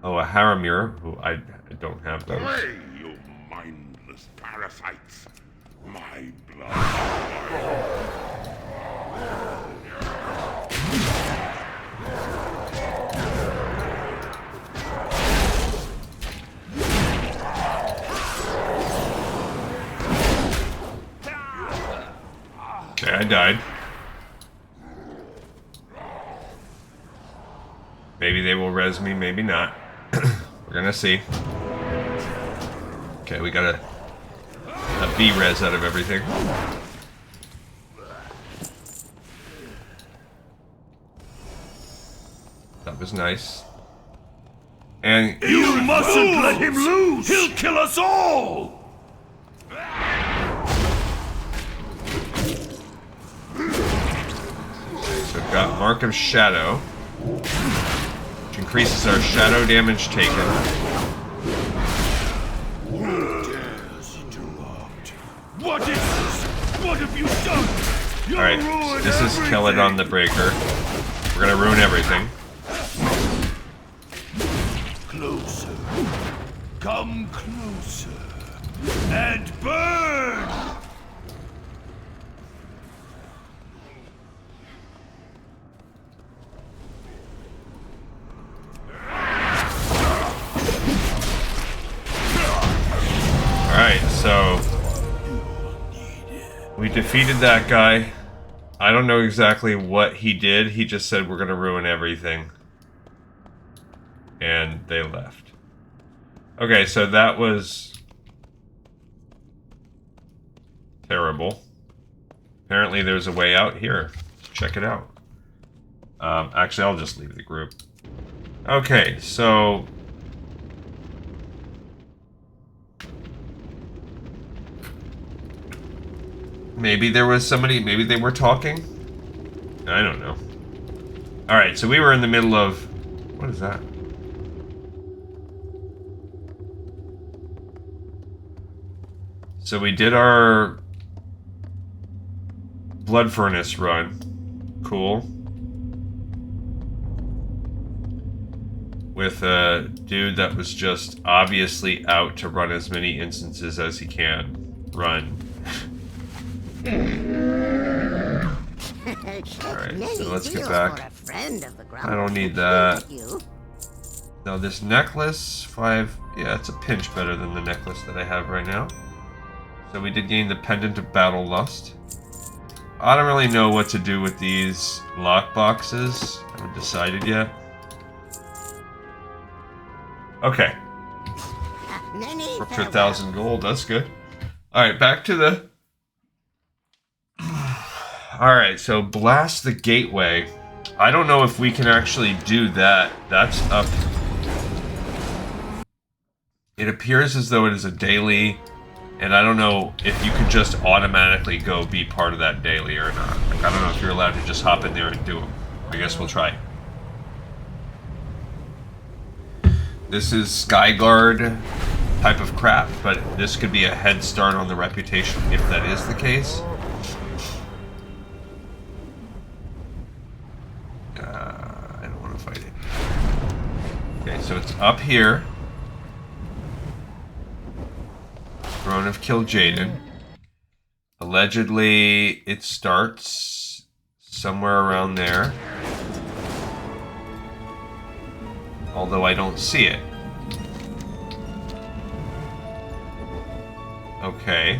Haramir, who I don't have those. Away, you mindless parasites! My blood. Okay, I died. Maybe they will res me, maybe not. We're gonna see. Okay, we got a B res out of everything. That was nice. And you mustn't let him loose! He'll kill us all! So we've got Mark of Shadow, which increases our shadow damage taken. What is this? What have you done? Alright, this is Kill It on the Breaker. We're gonna ruin everything. Closer. Come closer. And burn! Alright, so we defeated that guy. I don't know exactly what he did. He just said we're gonna ruin everything. And they left. Okay, so that was terrible. Apparently there's a way out here. Check it out. Actually, I'll just leave the group. Okay, so maybe there was somebody, maybe they were talking? I don't know. Alright, so we were in the middle of... What is that? So we did our Blood Furnace run. Cool. With a dude that was just obviously out to run as many instances as he can. Run. Alright, so let's get back. I don't need that. Now this necklace, 5... Yeah, it's a pinch better than the necklace that I have right now. So we did gain the Pendant of Battle Lust. I don't really know what to do with these lock boxes. I haven't decided yet. Okay. We're up to 1,000 gold, that's good. Alright, back to the... Alright, so blast the gateway. I don't know if we can actually do that. That's up... It appears as though it is a daily... And I don't know if you could just automatically go be part of that daily or not. Like, I don't know if you're allowed to just hop in there and do them. I guess we'll try. This is Skyguard type of crap, but this could be a head start on the reputation if that is the case. I don't want to fight it. Okay, so it's up here. Throne of Kil'jaeden. Allegedly, it starts somewhere around there. Although I don't see it. Okay.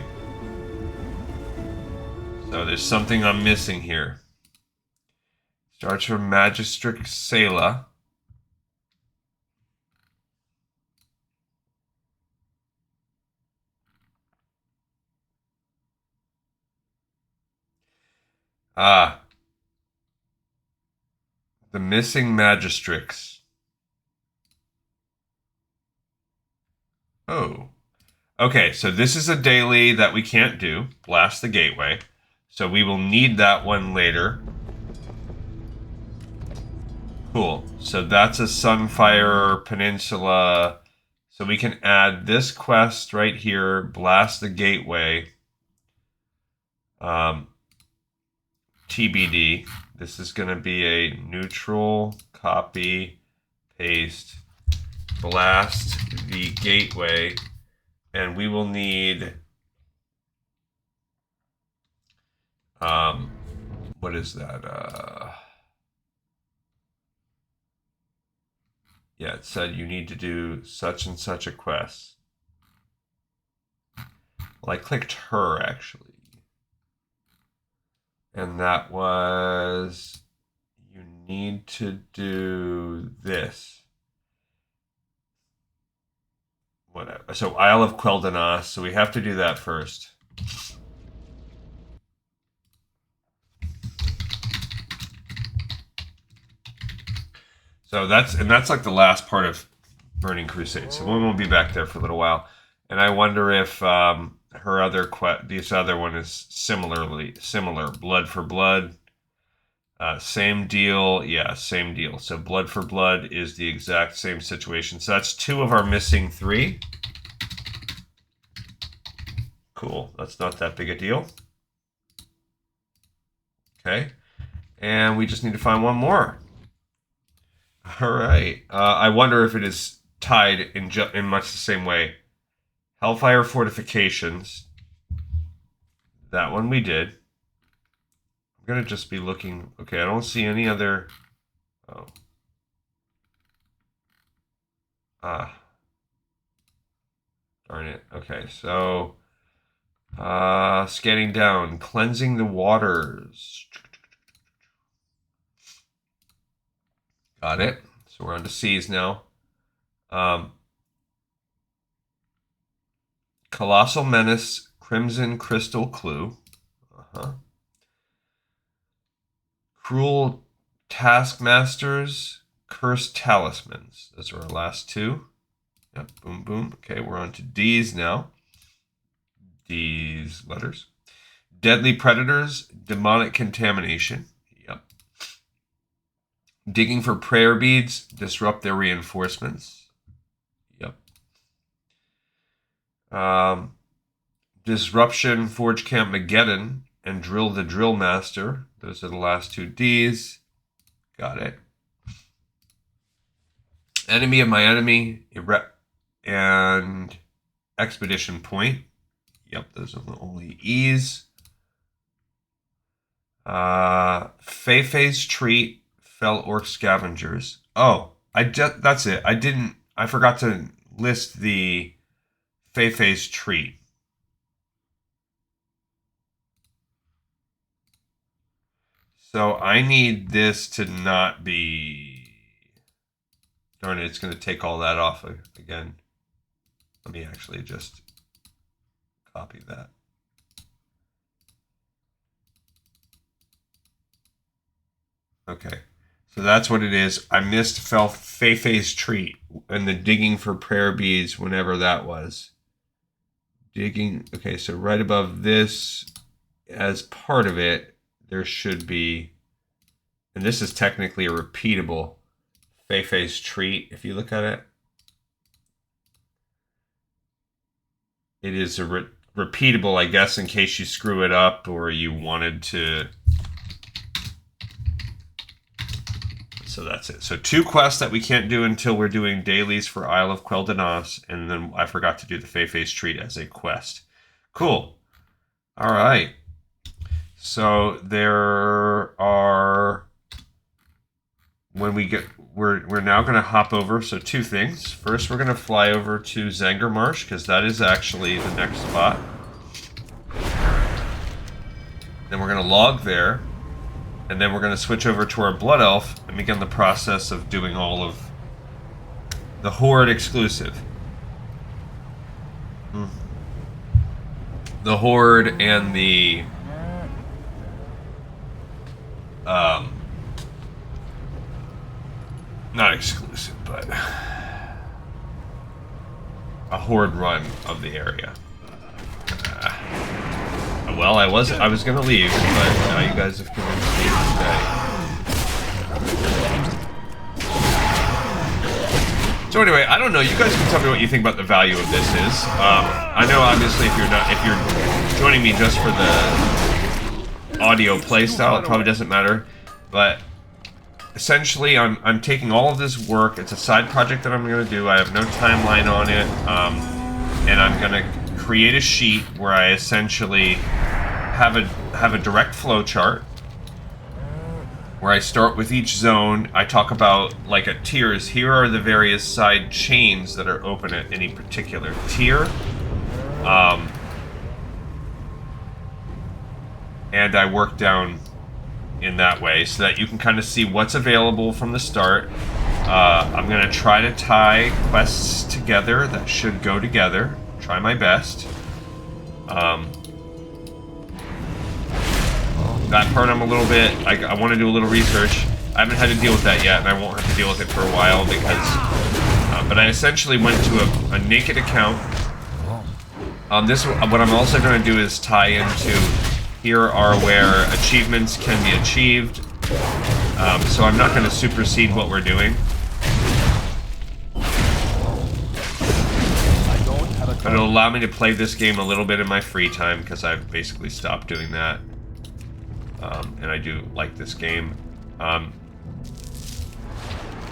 So there's something I'm missing here. Starts from Magistrix Sela. Ah. The missing Magistrix. Oh. Okay, so this is a daily that we can't do. Blast the Gateway. So we will need that one later. Cool. So that's a Hellfire Peninsula. So we can add this quest right here, blast the gateway. TBD. This is going to be a neutral, copy, paste, blast the gateway, and we will need what is that? Yeah, it said you need to do such and such a quest. Well, I clicked her actually. And that was, you need to do this. Whatever. So Isle of Quel'Danas. So we have to do that first. So that's like the last part of Burning Crusade. So we won't be back there for a little while. And I wonder if her other this other one is similar. Blood for Blood. Same deal. Yeah, same deal. So Blood for Blood is the exact same situation. So that's 2 of our missing 3. Cool. That's not that big a deal. Okay. And we just need to find one more. All right. I wonder if it is tied in much the same way. Hellfire Fortifications. That one we did. I'm going to just be looking. Okay, I don't see any other. Oh. Darn it. Okay, so scanning down. Cleansing the waters. Got it. So we're on to seas now. Colossal Menace, Crimson Crystal Clue. Cruel Taskmasters, Cursed Talismans. Those are our last 2. Yep, boom, boom. Okay, we're on to D's now. D's letters. Deadly Predators, Demonic Contamination. Yep. Digging for prayer beads, disrupt their reinforcements. Yep. Disruption, Forge Camp Mageddon, and Drill the Drillmaster. Those are the last 2 Ds. Got it. Enemy of my enemy, and Expedition Point. Yep, those are the only E's. Fey's Treat, Fell Orc Scavengers. Oh, that's it. I forgot to list the Fey's Treat. So I need this to not be... Darn it, it's going to take all that off again. Let me actually just copy that. Okay, so that's what it is. I missed Fey's Treat and the digging for prayer beads whenever that was. Digging, okay, so right above this, as part of it, there should be, and this is technically a repeatable Fey's Treat. If you look at it, it is a repeatable, I guess, in case you screw it up or you wanted to. So that's it. So 2 quests that we can't do until we're doing dailies for Isle of Quel'Danas, and then I forgot to do the Fey's Treat as a quest. Cool. All right. So there are, when we get, we're now going to hop over. So 2 things. First, we're going to fly over to Zangarmarsh, because that is actually the next spot. Then we're going to log there. And then we're going to switch over to our Blood Elf and begin the process of doing all of the Horde exclusive. The Horde and the... not exclusive, but a Horde run of the area. Well, I was gonna leave, but now you guys have convinced me to stay. So anyway, I don't know. You guys can tell me what you think about the value of this is. I know obviously if you're joining me just for the audio playstyle, it probably doesn't matter. But essentially, I'm taking all of this work. It's a side project that I'm going to do. I have no timeline on it, and I'm going to create a sheet where I essentially have a direct flow chart where I start with each zone. I talk about, like, at tiers, here are the various side chains that are open at any particular tier. And I work down in that way so that you can kind of see what's available from the start. I'm going to try to tie quests together that should go together. Try my best. That part I'm a little bit, I want to do a little research. I haven't had to deal with that yet, and I won't have to deal with it for a while because, but I essentially went to a naked account. What I'm also going to do is tie into, here are where achievements can be achieved. So I'm not going to supersede what we're doing. But it'll allow me to play this game a little bit in my free time because I've basically stopped doing that. And I do like this game.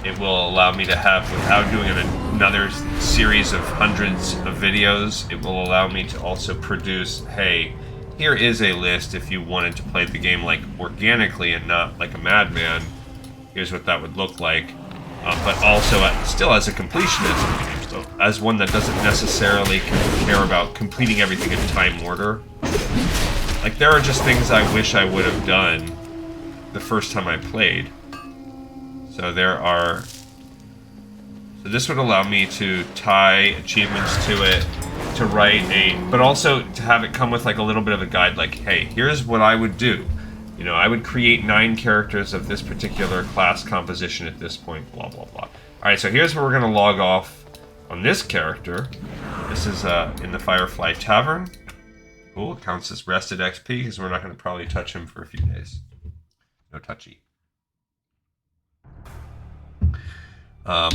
It will allow me to have, without doing another series of hundreds of videos, it will allow me to also produce, hey, here is a list if you wanted to play the game like organically and not like a madman. Here's what that would look like. But also, still as a completionist, so as one that doesn't necessarily care about completing everything in time order. Like, there are just things I wish I would have done the first time I played. So there are... So this would allow me to tie achievements to it, to write but also to have it come with like a little bit of a guide, like, hey, here's what I would do. You know, I would create 9 characters of this particular class composition at this point, blah, blah, blah. Alright, so here's where we're going to log off on this character. This is in the Firefly Tavern. Cool, it counts as rested XP, because we're not going to probably touch him for a few days. No touchy.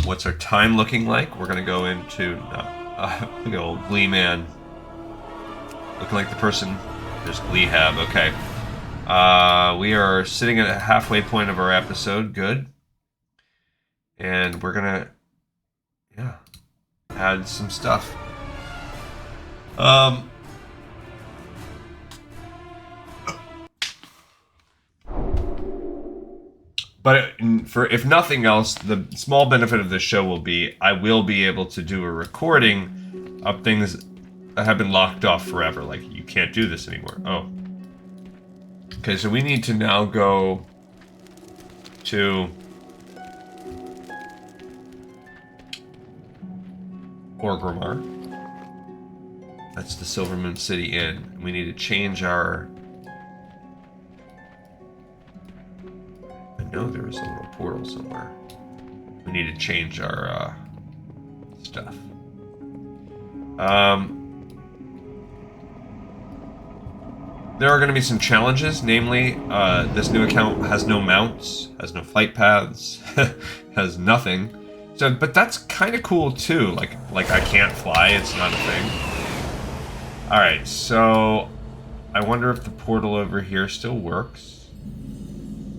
What's our time looking like? We're going to go into... look at old Glee Man. Looking like the person... There's Gleehab, okay. We are sitting at a halfway point of our episode, good. And we're going to... add some stuff. But if nothing else, the small benefit of this show will be I will be able to do a recording of things that have been locked off forever. Like, you can't do this anymore. Oh. Okay, so we need to now go to Orgrimmar. That's the Silvermoon City Inn. We need to change our... I know there was a little portal somewhere. We need to change our stuff. There are going to be some challenges, namely, this new account has no mounts, has no flight paths, has nothing. So, but that's kind of cool too. Like I can't fly; it's not a thing. All right, so I wonder if the portal over here still works.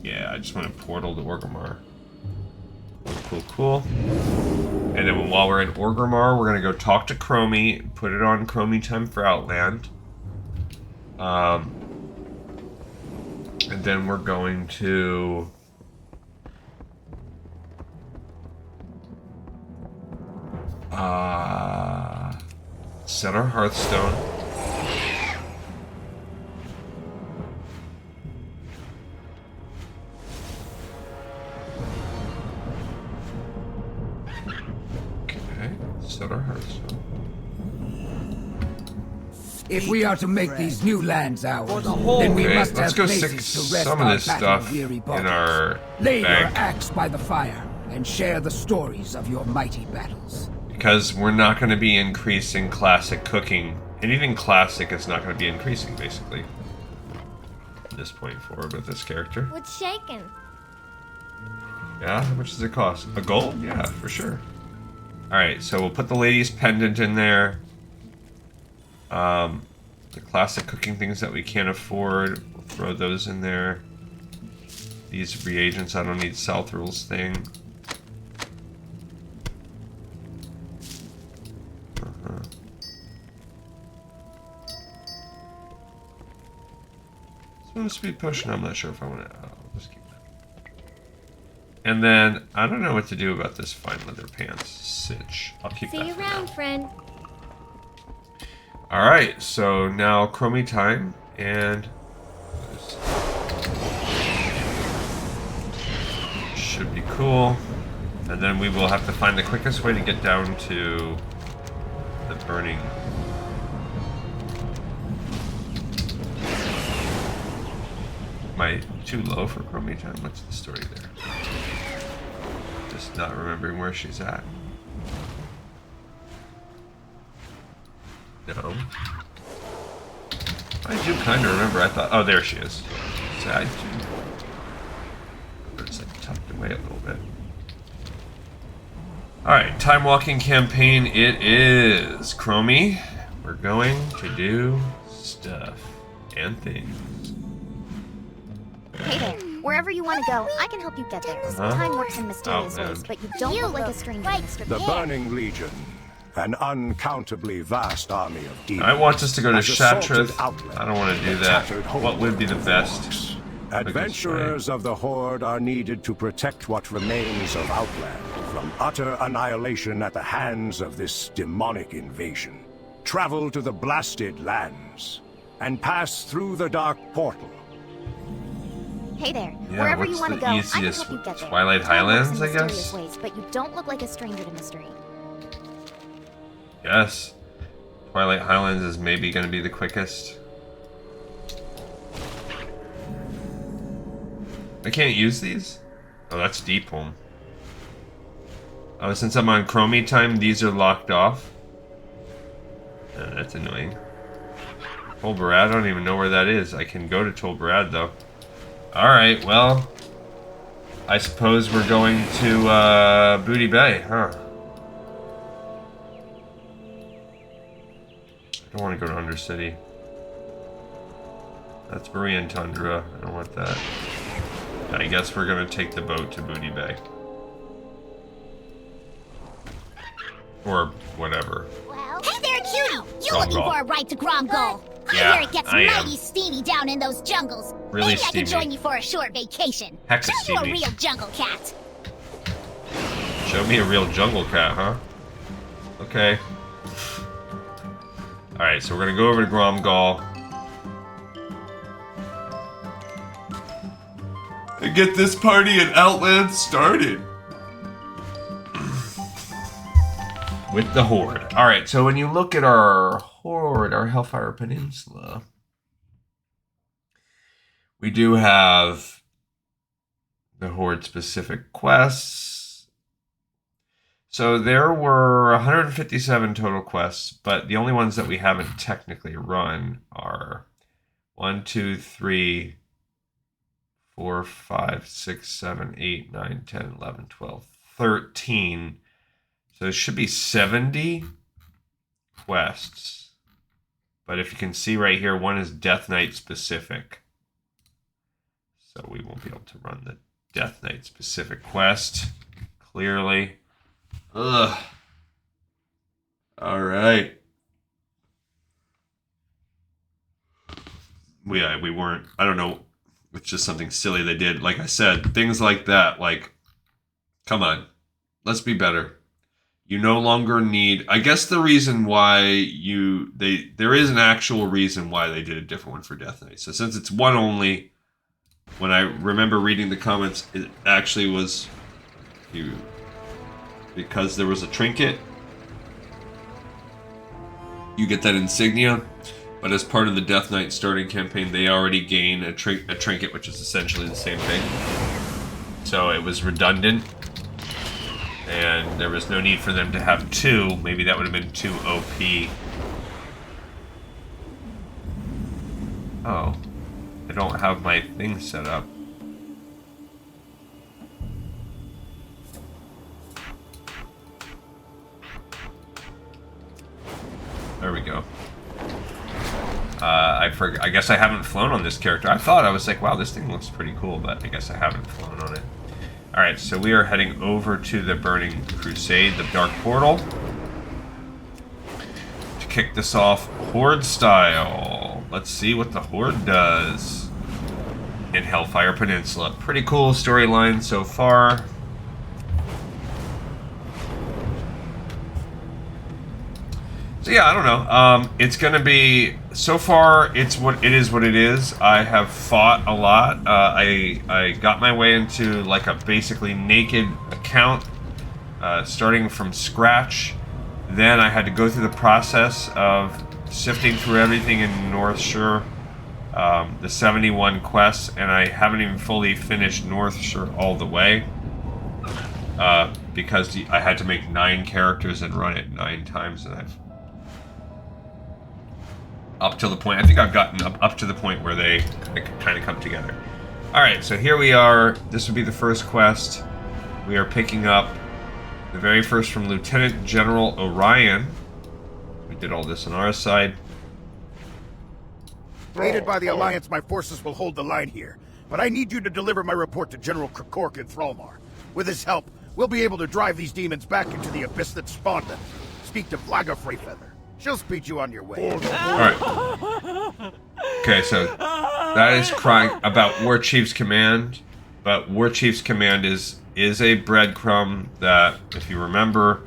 Yeah, I just want to portal to Orgrimmar. Cool. And then while we're in Orgrimmar, we're going to go talk to Chromie, put it on Chromie time for Outland. And then we're going to... set our Hearthstone. Set our Hearthstone. If we are to make these new lands ours, then we must have places to rest some of this stuff weary bodies. in our Lay your bank. axe by the fire and share the stories of your mighty battles. Because we're not going to be increasing classic cooking. Anything classic is not going to be increasing, basically. From this point forward with this character. What's shaking? Yeah, how much does it cost? A gold? Yeah, for sure. Alright, so we'll put the lady's pendant in there. The classic cooking things that we can't afford, we'll throw those in there. These reagents, I don't need Salthrul's thing. So speed potion, I'm not sure if I want to. I'll just keep that. And then I don't know what to do about this fine leather pants sitch. I'll keep that. See you around, friend. All right, so now Chromie time, and should be cool. And then we will have to find the quickest way to get down to the burning. Am I too low for Chromie time? What's the story there? Just not remembering where she's at. No. I do kind of remember. I thought, oh, there she is. So I do. But it's like tucked away a little bit. Alright, time walking campaign it is. Chromie, we're going to do stuff and things. Hey there. Wherever you want to go, I can help you get there. Time works in mysterious ways, but you don't look like a stranger. The Burning Legion, an uncountably vast army of demons. I want us to go to Shaadraz. I don't want to do that. What would be the best? Adventurers of the Horde are needed to protect what remains of Outland from utter annihilation at the hands of this demonic invasion. Travel to the blasted lands and pass through the dark portal. Hey there. Yeah, Wherever you what's want to the go, I can easiest? help you get there. Twilight Time works Highlands, in I guess? mysterious ways, but you don't look like a stranger to mystery. Yes. Twilight Highlands is maybe going to be the quickest. I can't use these? Oh, that's Deep Home. Oh, since I'm on Chromie time, these are locked off. That's annoying. Tol Barad, I don't even know where that is. I can go to Tol Barad, though. Alright, well, I suppose we're going to Booty Bay, huh? I don't want to go to Undercity. That's Marian Tundra. I don't want that. I guess we're going to take the boat to Booty Bay. Or whatever. Well, hey there, cutie! You looking for a ride to Gromgol? Yeah, I hear it gets I am. mighty steamy down in those jungles. Really Maybe I steamy. can join you for a short vacation. Hecka Show you a steamy. real jungle cat. Show me a real jungle cat, huh? Okay. Alright, so we're gonna go over to Gromgol. And get this party in Outland started. With the Horde. Alright, so when you look at our Horde, our Hellfire Peninsula, we do have the Horde specific quests. So there were 157 total quests, but the only ones that we haven't technically run are 1, 2, 3, 4, 5, 6, 7, 8, 9, 10, 11, 12, 13. So it should be 70 quests. But if you can see right here, one is Death Knight specific. So we won't be able to run the Death Knight specific quest. Clearly. Ugh. Alright. We weren't, I don't know, it's just something silly they did. Like I said, things like that, like, come on, let's be better. You no longer need, I guess the reason why there is an actual reason why they did a different one for Death Knight. So since it's one only, when I remember reading the comments, it actually was because there was a trinket. You get that insignia, but as part of the Death Knight starting campaign, they already gain a trinket, which is essentially the same thing. So it was redundant. And there was no need for them to have two. Maybe that would have been too OP. Oh. I don't have my thing set up. go. I guess I haven't flown on this character. I was like, wow, this thing looks pretty cool, but I guess I haven't flown on it. Alright, so we are heading over to the Burning Crusade, the Dark Portal. To kick this off Horde style. Let's see what the Horde does in Hellfire Peninsula. Pretty cool storyline so far. So yeah, I don't know. It's gonna be, so far it's what it is. I have fought a lot. I got my way into like a basically naked account, starting from scratch. Then I had to go through the process of sifting through everything in North Shore, the 71 quests, and I haven't even fully finished North Shore all the way. Because I had to make 9 characters and run it 9 times, and I've up to the point, I think I've gotten up to the point where they kind of come together. Alright, so here we are. This would be the first quest. We are picking up the very first from Lieutenant General Orion. We did all this on our side. Aided by the Alliance, my forces will hold the line here. But I need you to deliver my report to General Krakork in Thrallmar. With his help, we'll be able to drive these demons back into the abyss that spawned them. Speak to Flaga Freyfeather. She'll speed you on your way. Alright. Okay, so that is crying about War Chief's command, but War Chief's command is a breadcrumb that, if you remember,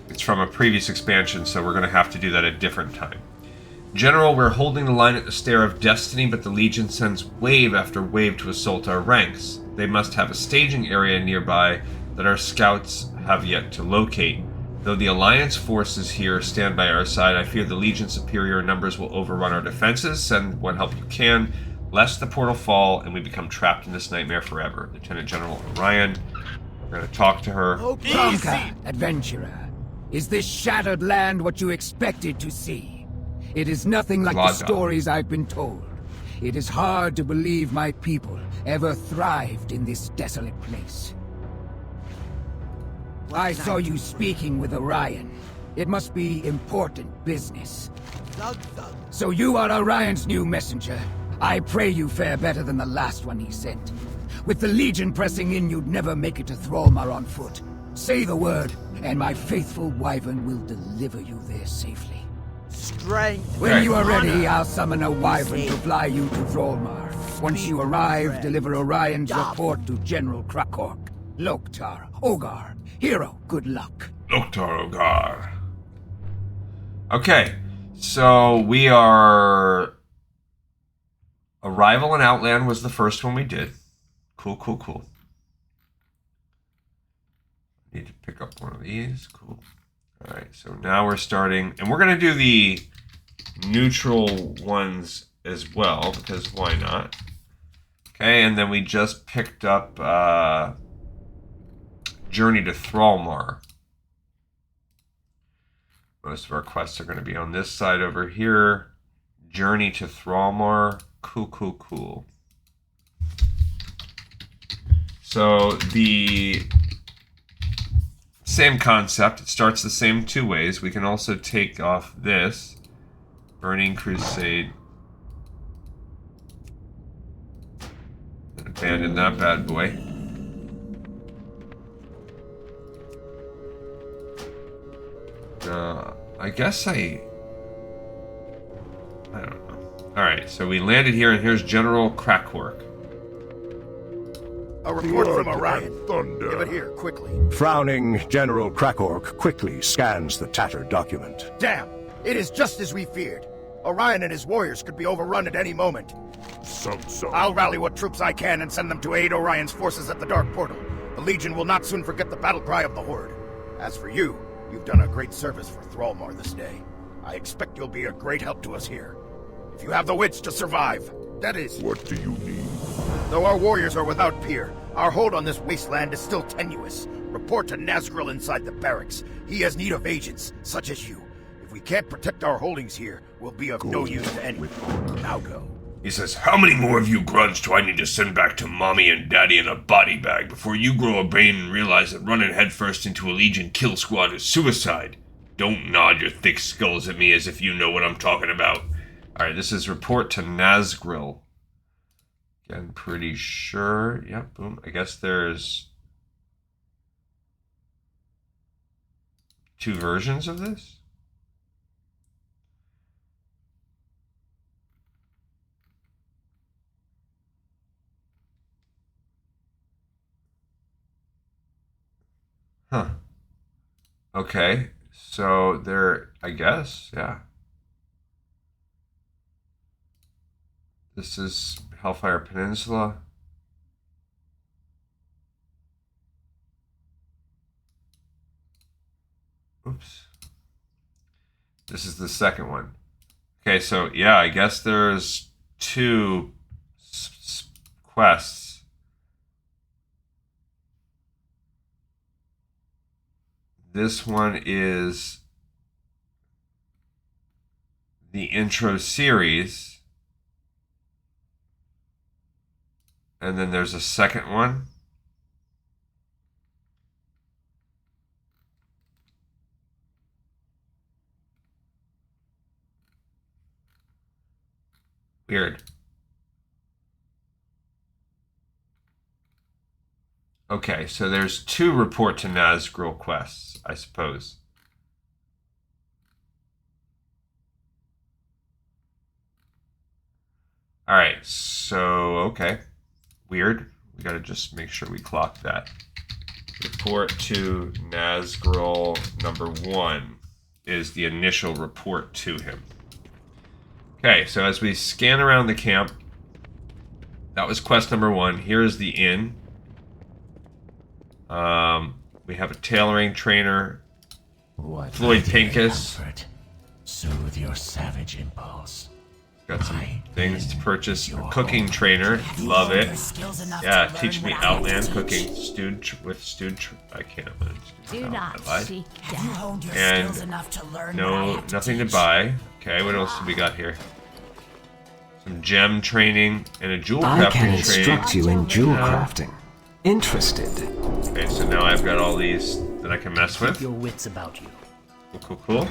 it's from a previous expansion, so we're going to have to do that at a different time. General, we're holding the line at the Stair of Destiny, but the Legion sends wave after wave to assault our ranks. They must have a staging area nearby that our scouts have yet to locate. Though the Alliance forces here stand by our side, I fear the Legion's superior numbers will overrun our defenses. Send what help you can, lest the portal fall and we become trapped in this nightmare forever. Lieutenant General Orion, we're going to talk to her. Conquer, adventurer. Is this shattered land what you expected to see? It is nothing like the stories I've been told. It is hard to believe my people ever thrived in this desolate place. I saw you speaking with Orion. It must be important business. So you are Orion's new messenger. I pray you fare better than the last one he sent. With the Legion pressing in, you'd never make it to Thrallmar on foot. Say the word, and my faithful wyvern will deliver you there safely. Strength. When you are ready, I'll summon a wyvern to fly you to Thrallmar. Once you arrive, deliver Orion's report to General Krakork. Loktar, Ogar. Hero, good luck. Loktar Ogar. Okay, so we are... Arrival in Outland was the first one we did. Cool. Need to pick up one of these. Cool. Alright, so now we're starting... And we're going to do the neutral ones as well, because why not? Okay, and then we just picked up... Journey to Thrallmar. Most of our quests are going to be on this side over here. Journey to Thrallmar. Cool. So the same concept. It starts the same 2 ways. We can also take off this. Burning Crusade. And abandon that bad boy. I guess I don't know. Alright, so we landed here, and here's General Krakork. A report from Orion. Thunder. Give it here, quickly. Frowning, General Krakork quickly scans the tattered document. Damn! It is just as we feared. Orion and his warriors could be overrun at any moment. So. I'll rally what troops I can and send them to aid Orion's forces at the Dark Portal. The Legion will not soon forget the battle cry of the Horde. As for you, you've done a great service for Thrallmar this day. I expect you'll be a great help to us here. If you have the wits to survive, that is. What do you need? Though our warriors are without peer, our hold on this wasteland is still tenuous. Report to Nazgrel inside the barracks. He has need of agents, such as you. If we can't protect our holdings here, we'll be of no use to anyone. Now go. He says, how many more of you grunts do I need to send back to mommy and daddy in a body bag before you grow a brain and realize that running headfirst into a Legion kill squad is suicide? Don't nod your thick skulls at me as if you know what I'm talking about. Alright, this is report to Nazgrel. Again, pretty sure. Yep, boom. I guess there's 2 versions of this? Huh. Okay, so there, I guess, yeah. This is Hellfire Peninsula. Oops. This is the second one. Okay, so yeah, I guess there's 2 quests. This one is the intro series. And then there's a second one. Weird. Okay, so there's 2 report to Nazgrel quests, I suppose. Alright, so, okay. Weird. We gotta just make sure we clock that. Report to Nazgrel number 1 is the initial report to him. Okay, so as we scan around the camp, that was quest number 1. Here is the inn. We have a tailoring trainer, Floyd Pincus. Soothe your savage impulse. Got some things to purchase. A cooking trainer, love it. Yeah, teach me Outland cooking. I can't. Do not seek death. And no, nothing to buy. Okay, what else do we got here? Some gem training and a jewel crafting training. I can instruct you in jewel crafting. Interested? Okay, so now I've got all these that I can mess with. Keep your wits about you. Cool.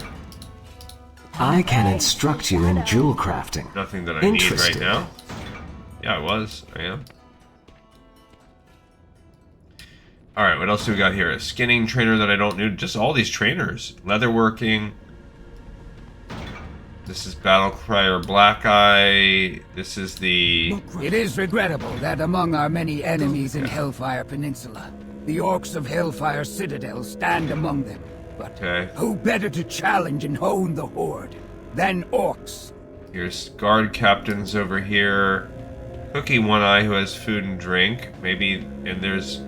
I can instruct you in jewel crafting. Nothing that I need right now. Yeah, I am. Alright, what else do we got here? A skinning trainer that I don't need. Just all these trainers. Leatherworking. This is Battlecryer Black Eye. This is the... It is regrettable that among our many enemies in Hellfire Peninsula, the orcs of Hellfire Citadel stand among them. But who better to challenge and hone the Horde than orcs? Here's guard captains over here. Cookie One Eye who has food and drink. Maybe, and there's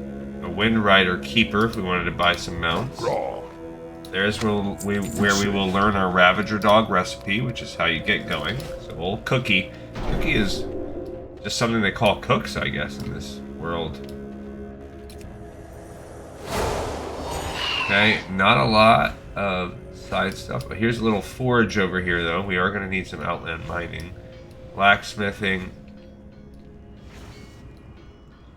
a Wind Rider Keeper if we wanted to buy some mounts. There's where we will learn our Ravager Dog recipe, which is how you get going. So old Cookie. Cookie is just something they call cooks, I guess, in this world. Okay, not a lot of side stuff. But here's a little forge over here, though. We are going to need some Outland mining. Blacksmithing.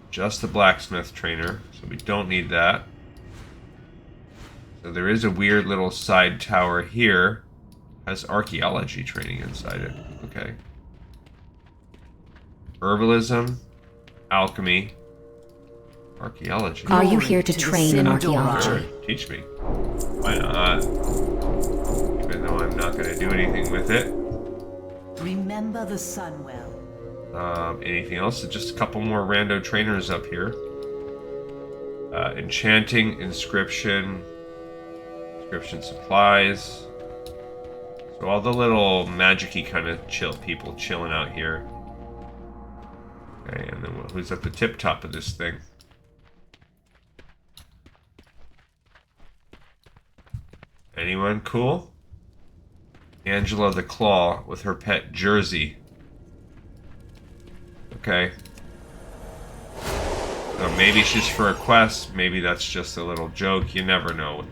Just the blacksmith trainer, so we don't need that. So there is a weird little side tower here. Has archaeology training inside it. Okay. Herbalism. Alchemy. Archaeology. Are you here to train in archaeology? Sure. Teach me. Why not? Even though I'm not going to do anything with it. Remember the Sunwell. Anything else? Just a couple more rando trainers up here. Enchanting, inscription supplies. So all the little magic-y kind of people chilling out here. Okay, and then who's at the tip top of this thing? Anyone cool? Angela the Claw with her pet Jersey. Okay. So maybe she's for a quest. Maybe that's just a little joke. You never know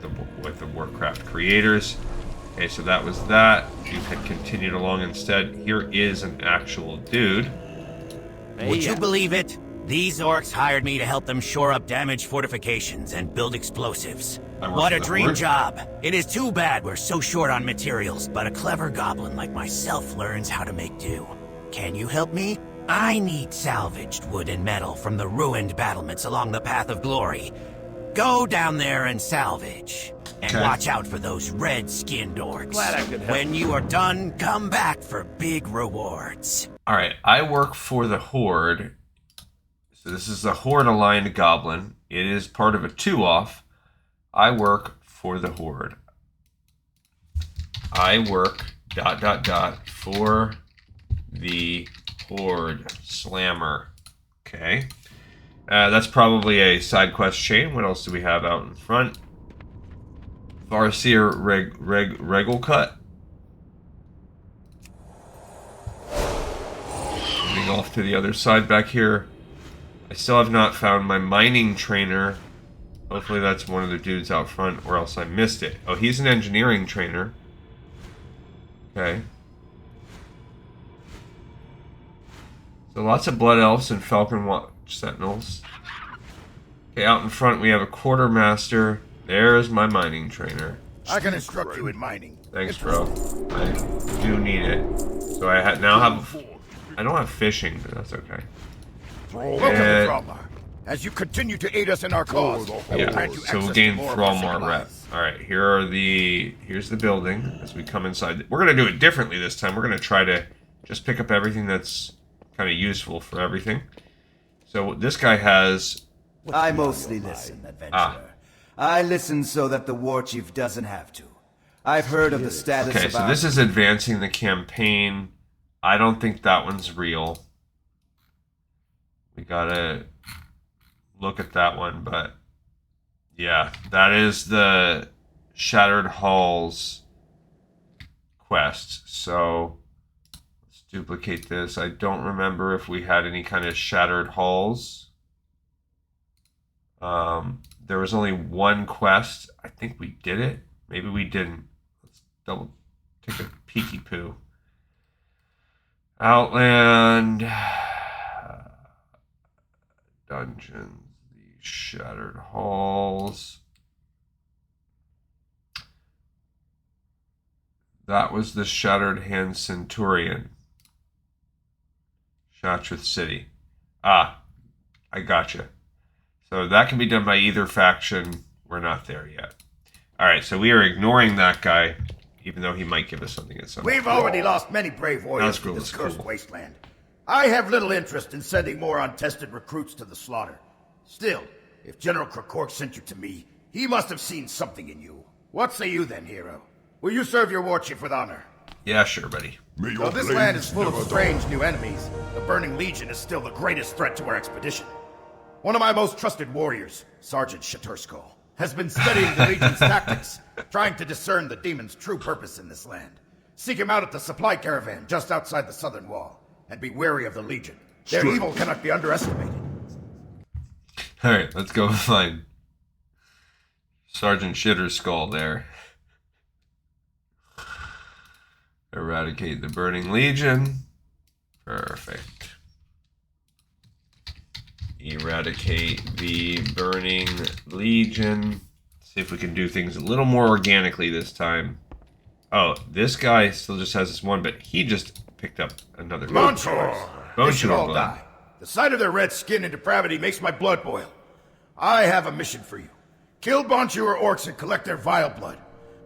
with the Warcraft creators. Okay, so that was that. You had continued along instead. Here is an actual dude. Would you believe it? These orcs hired me to help them shore up damaged fortifications and build explosives. What a dream job. It is too bad we're so short on materials, but a clever goblin like myself learns how to make do. Can you help me? I need salvaged wood and metal from the ruined battlements along the Path of Glory. Go down there and salvage. And watch out for those red-skinned orcs. Glad I could help. When you are done, come back for big rewards. Alright, I work for the Horde. So this is a Horde-aligned goblin. It is part of a 2-off. I work for the Horde. I work ... for the Horde. Slammer. Okay. That's probably a side quest chain. What else do we have out in front? Farseer Regal Cut. Moving off to the other side back here. I still have not found my mining trainer. Hopefully that's one of the dudes out front, or else I missed it. Oh, he's an engineering trainer. Okay. So lots of Blood Elves and Falcon Watch Sentinels. Okay, out in front we have a Quartermaster. There's my mining trainer. I can instruct you in mining. Thanks, bro. I do need it. So I now have... I don't have fishing, but that's okay. Welcome to Thrallmar. As you continue to aid us in our cause, yeah, so we'll gain Thrallmar rep. Alright, here's the building as we come inside. We're going to do it differently this time. We're going to try to just pick up everything that's kind of useful for everything. So this guy has... I mostly listen, adventurer. I listen so that the war chief doesn't have to. I've heard of the status Okay, so this is advancing the campaign. I don't think that one's real. We gotta look at that one, but yeah, that is the Shattered Halls quest. So let's duplicate this. I don't remember if we had any kind of Shattered Halls. There was only one quest. I think we did it. Maybe we didn't. Let's double take a peeky poo. Outland. Dungeons. The Shattered Halls. That was the Shattered Hand Centurion. Shaadraz City. Ah, I gotcha. So that can be done by either faction. We're not there yet. Alright, so we are ignoring that guy, even though he might give us something at some point. We've already lost many brave warriors to this cursed wasteland. I have little interest in sending more untested recruits to the slaughter. Still, if General Krakork sent you to me, he must have seen something in you. What say you then, hero? Will you serve your war chief with honor? Yeah, sure, buddy. Though this land is full of strange new enemies, the Burning Legion is still the greatest threat to our expedition. One of my most trusted warriors, Sergeant Shatursko, has been studying the Legion's tactics, trying to discern the demon's true purpose in this land. Seek him out at the supply caravan just outside the southern wall, and be wary of the Legion. Their evil cannot be underestimated. Alright, let's go find Sergeant Shitterskull there. Eradicate the Burning Legion. Perfect. Eradicate the Burning Legion. See if we can do things a little more organically this time. Oh, this guy still just has this one, but he just picked up another. They should all die. The sight of their red skin and depravity makes my blood boil. I have a mission for you. Kill Bonechewer orcs and collect their vile blood.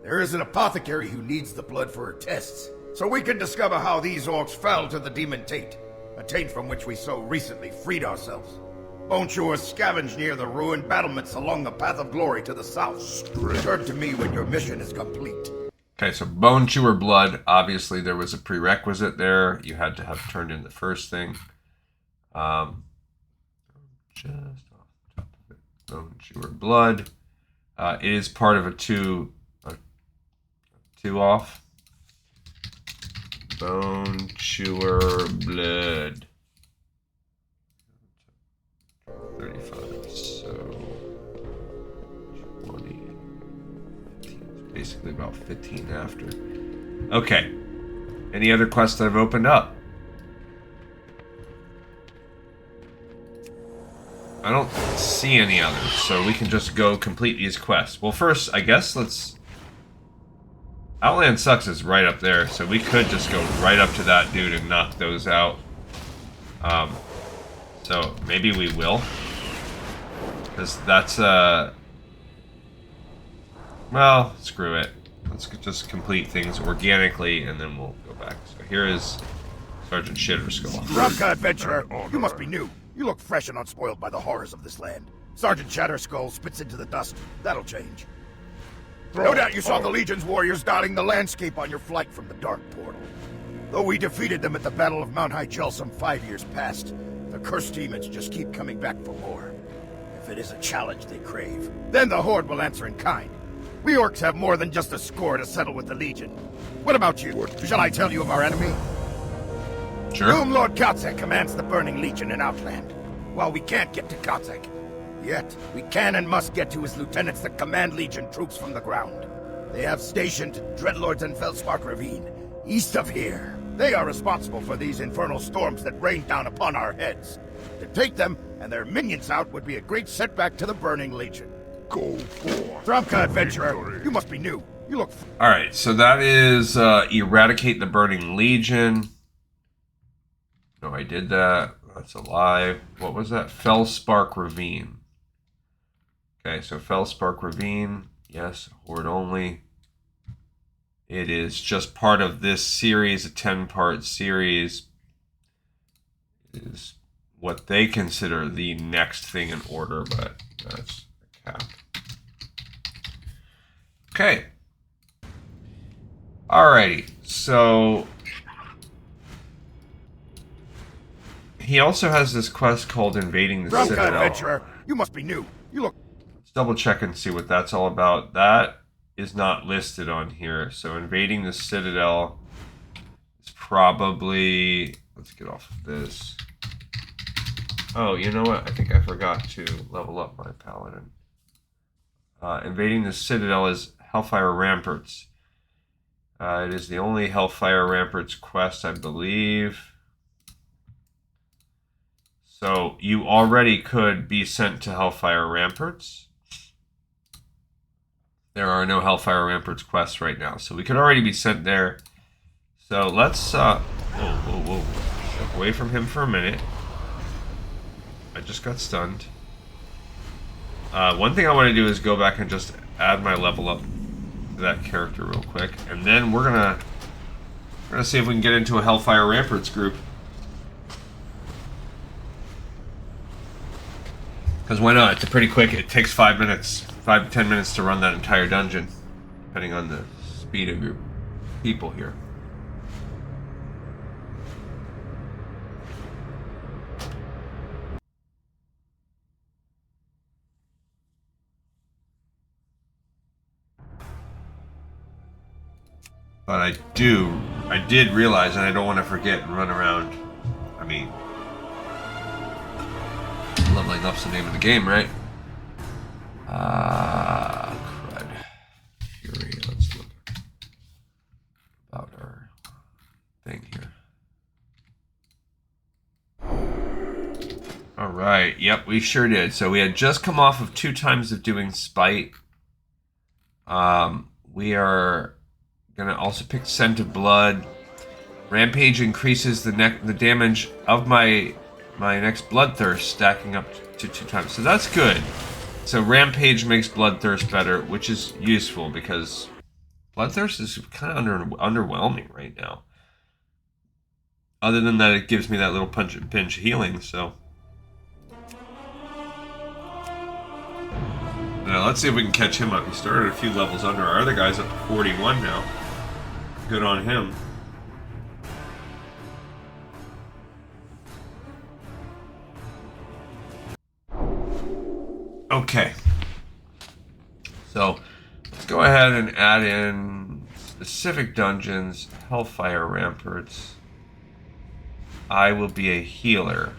There is an apothecary who needs the blood for her tests, so we can discover how these orcs fell to the demon taint, a taint from which we so recently freed ourselves. Bonechewers scavenge near the ruined battlements along the Path of Glory to the south. Return to me when your mission is complete. Okay, so Bonechewer Blood, obviously there was a prerequisite there. You had to have turned in the first thing. Just off the top of it. Bonechewer Blood. It is part of a two off. Bonechewer Blood. 35, so 20. It's basically about 15 after. Okay. Any other quests that I've opened up? I don't see any others, so we can just go complete these quests. Well, first, I guess let's... Outland Sucks is right up there, so we could just go right up to that dude and knock those out. So maybe we will. Because that's, well, screw it. Let's just complete things organically, and then we'll go back. So here is Sergeant Shitterskull. Drunka adventurer, you must be new. You look fresh and unspoiled by the horrors of this land. Sergeant Shitterskull spits into the dust. That'll change. No doubt you saw the Legion's warriors dotting the landscape on your flight from the Dark Portal. Though we defeated them at the Battle of Mount Hyjal some 5 years past, the cursed demons just keep coming back for more. If it is a challenge they crave, then the Horde will answer in kind. We orcs have more than just a score to settle with the Legion. What about you? Shall I tell you of our enemy? Sure. Doom Lord Kotzek commands the Burning Legion in Outland. While we can't get to Kotzek, yet we can and must get to his lieutenants that command Legion troops from the ground. They have stationed Dreadlords in Felspark Ravine, east of here. They are responsible for these infernal storms that rain down upon our heads. To take them and their minions out would be a great setback to the Burning Legion. Go for Thrallmar, adventurer, you must be new. You look... Alright, so that is Eradicate the Burning Legion. No, I did that. That's a lie. What was that? Felspark Ravine. Okay, so Felspark Ravine. Yes, Horde only. It is just part of this series, a 10-part series. It is what they consider the next thing in order, but that's a cap. Okay. Alrighty, so he also has this quest called Invading the Citadel. Adventurer, you must be new. You look... Let's double check and see what that's all about. That is not listed on here. So Invading the Citadel is probably... Let's get off of this. Oh, you know what? I think I forgot to level up my Paladin. Invading the Citadel is Hellfire Ramparts. It is the only Hellfire Ramparts quest, I believe. So you already could be sent to Hellfire Ramparts. There are no Hellfire Ramparts quests right now, so we could already be sent there. So let's whoa. Step away from him for a minute. I just got stunned. One thing I want to do is go back and just add my level up to that character real quick, and then we're gonna see if we can get into a Hellfire Ramparts group. Because why not? It's pretty quick. It takes 5 minutes, 5 to 10 minutes to run that entire dungeon, depending on the speed of your people here. But I did realize, and I don't want to forget and run around. I mean, leveling up's the name of the game, right? Crud. Fury, let's look about our thing here. Alright, yep, we sure did. So we had just come off of 2 times of doing Spite. We are gonna also pick Scent of Blood. Rampage increases the damage of my next Bloodthirst, stacking up to 2 times. So that's good. So Rampage makes Bloodthirst better, which is useful because Bloodthirst is kind of underwhelming right now. Other than that, it gives me that little pinch healing, so. Now let's see if we can catch him up. He started a few levels under. Our other guy's up to 41 now. Good on him. Okay. So, let's go ahead and add in specific dungeons, Hellfire Ramparts. I will be a healer.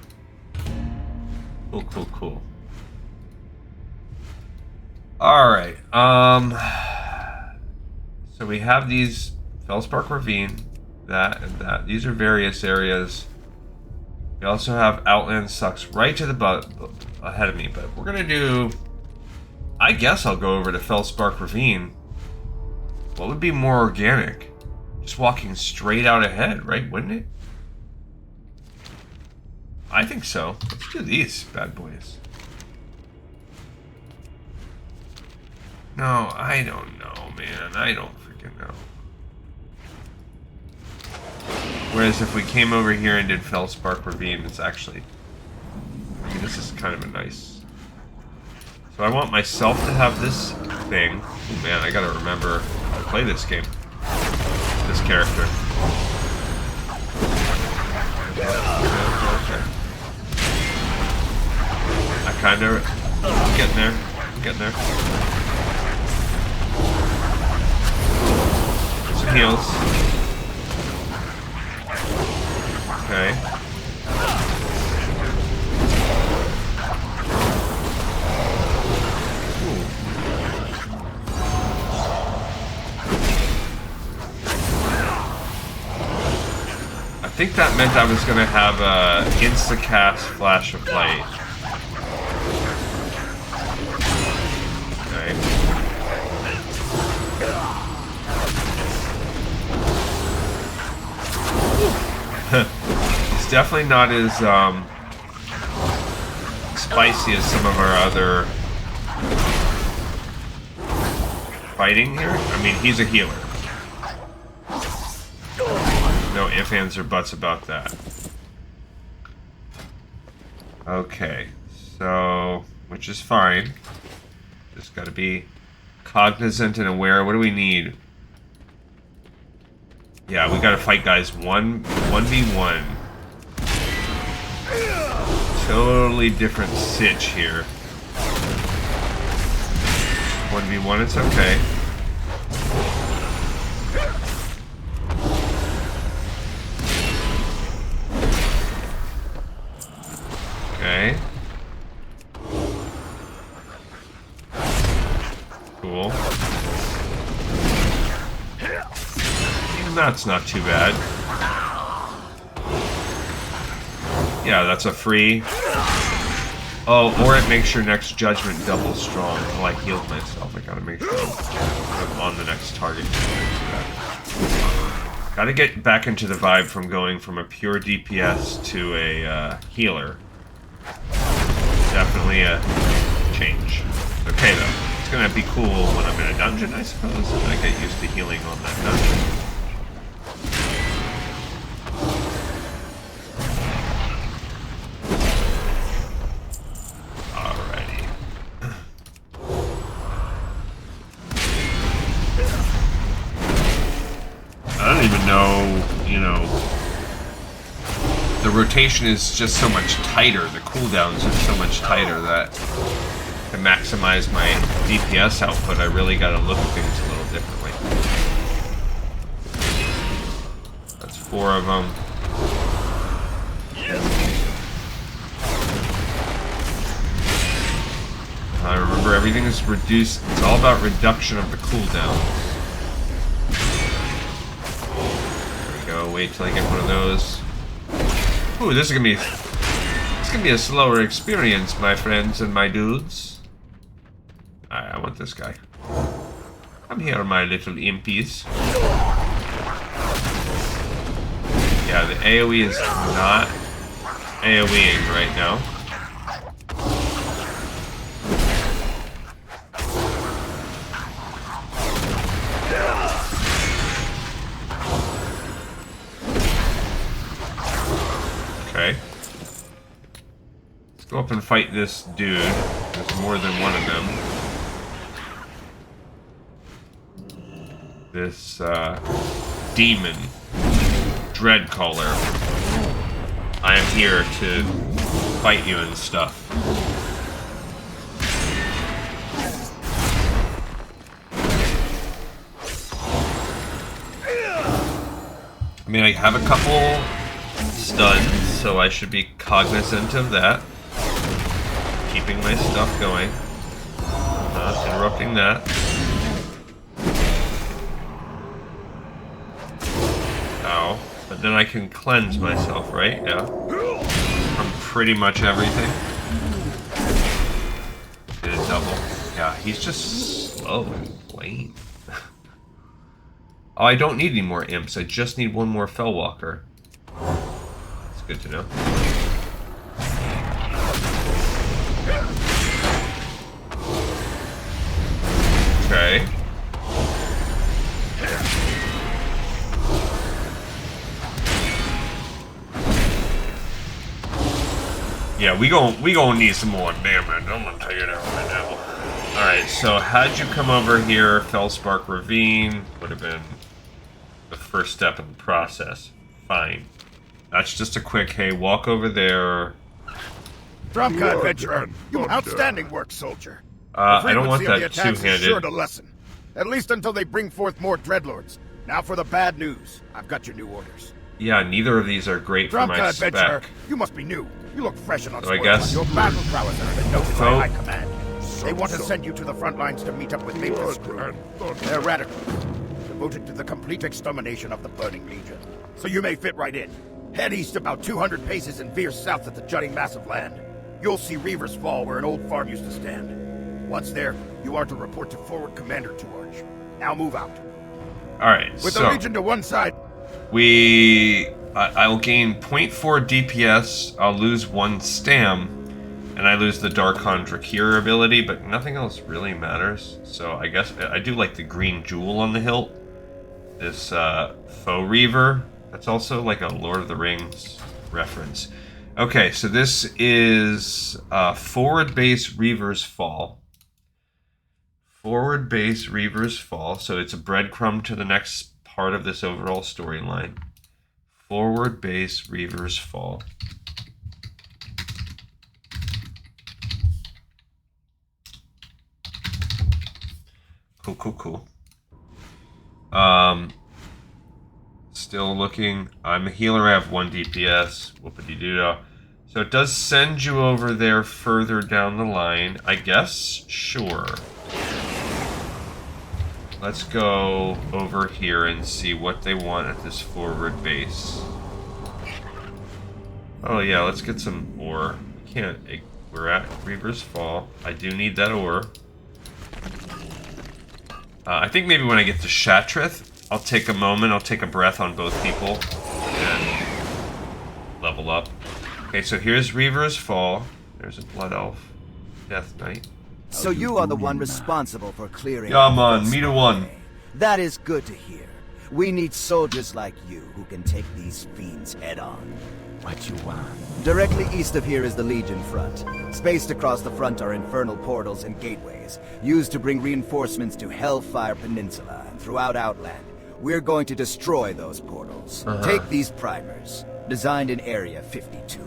Cool. Alright, so we have these Felspark Ravine, that and that. These are various areas. We also have Outland Sucks right to the ahead of me, but we're gonna do... I guess I'll go over to Felspark Ravine. What would be more organic? Just walking straight out ahead, right? Wouldn't it? I think so. Let's do these bad boys. No, I don't know, man. I don't freaking know. Whereas if we came over here and did Felspark Ravine, it's actually... I mean, this is kind of a nice... So I want myself to have this thing. Oh man, I gotta remember how to play this game. This character. Okay. I kind of... I'm getting there. I'm getting there. Some heals. Okay. Ooh. I think that meant I was gonna have a insta-cast Flash of Light. It's definitely not as spicy as some of our other fighting here. I mean, he's a healer. No ifs, ands, or buts about that. Okay, so, which is fine. Just gotta be cognizant and aware. What do we need? Yeah, we gotta fight guys 1v1. Totally different sitch here. 1v1, it's okay. Okay. Cool. That's not too bad. Yeah, that's a free. Oh, or it makes your next judgment double strong. Oh, I healed myself. I gotta make sure I'm on the next target. Gotta get back into the vibe from going from a pure DPS to a healer. Definitely a change. Okay, though. It's gonna be cool when I'm in a dungeon, I suppose, and I get used to healing on that dungeon. Rotation is just so much tighter. The cooldowns are so much tighter that to maximize my DPS output, I really got to look at things a little differently. That's 4 of them. I remember everything is reduced. It's all about reduction of the cooldowns. There we go. Wait till I get one of those. Ooh, this is gonna be a slower experience, my friends and my dudes. I want this guy. Come here, my little impies. Yeah, the AoE is not AoEing right now. Okay. Let's go up and fight this dude. There's more than one of them. This, demon. Dreadcaller. I am here to fight you and stuff. I mean, I have a couple stuns, so I should be cognizant of that. Keeping my stuff going. Not interrupting that. Ow. But then I can cleanse myself, right? Yeah. From pretty much everything. double. Yeah, he's just slow and lame. Oh, I don't need any more imps. I just need one more Fellwalker. That's good to know. Okay. Yeah, we gon' need some more damage. I'm gonna tell you that right now. Alright, so how'd you come over here? Felspark Ravine would have been the first step in the process. Fine. That's just a quick, hey, walk over there. Drumka Adventurer, you outstanding work, soldier. I don't want that two-handed. Sure to lessen. At least until they bring forth more dreadlords. Now for the bad news. I've got your new orders. Yeah, neither of these are great for my spec. Adventurer, you must be new. You look fresh and unspoiled. So I guess Your battle prowess has been noted by high command. They want to send you to the front lines to meet up with Maples's crew. They're radicals, devoted to the complete extermination of the Burning Legion. So you may fit right in. Head east about 200 paces and veer south at the jutting mass of land. You'll see Reaver's Fall where an old farm used to stand. Once there, you are to report to Forward Commander George. Now move out. Alright, With the Legion to one side... I'll gain 0.4 DPS, I'll lose 1 stam, and I lose the Darkon Drakir ability, but nothing else really matters. So I guess I do like the green jewel on the hilt. This faux Reaver, that's also like a Lord of the Rings reference. Okay, so this is forward base Reaver's Fall. Forward base Reaver's Fall, so it's a breadcrumb to the next part of this overall storyline. Forward base Reaver's Fall. Cool. Still looking. I'm a healer. I have 1 DPS. Whoopity-doo-dah. So it does send you over there further down the line. I guess? Sure. Let's go over here and see what they want at this forward base. Oh yeah, let's get some ore. We're at Reaver's Fall. I do need that ore. I think maybe when I get to Shaadraz, I'll take a moment, I'll take a breath on both people and level up. Okay, so here's Reaver's Fall. There's a Blood Elf. Death Knight. So you are the one responsible for clearing... Yeah, man, me the one. That is good to hear. We need soldiers like you who can take these fiends head on. What you want? Directly east of here is the Legion front. Spaced across the front are infernal portals and gateways, used to bring reinforcements to Hellfire Peninsula and throughout Outland. We're going to destroy those portals. Take these primers, designed in Area 52.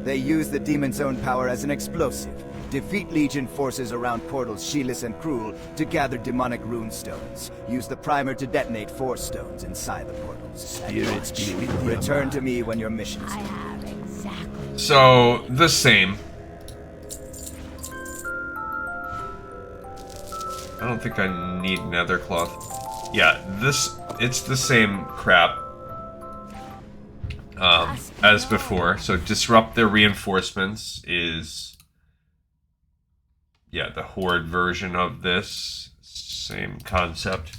They use the demon's own power as an explosive. Defeat Legion forces around portals Sheeless and Cruel to gather demonic rune stones. Use the primer to detonate 4 stones inside the portals. Spirits be with you. Return to me when your mission's done. So, the same. I don't think I need nether cloth. Yeah, it's the same crap as before. So disrupt their reinforcements is... yeah, the Horde version of this. Same concept.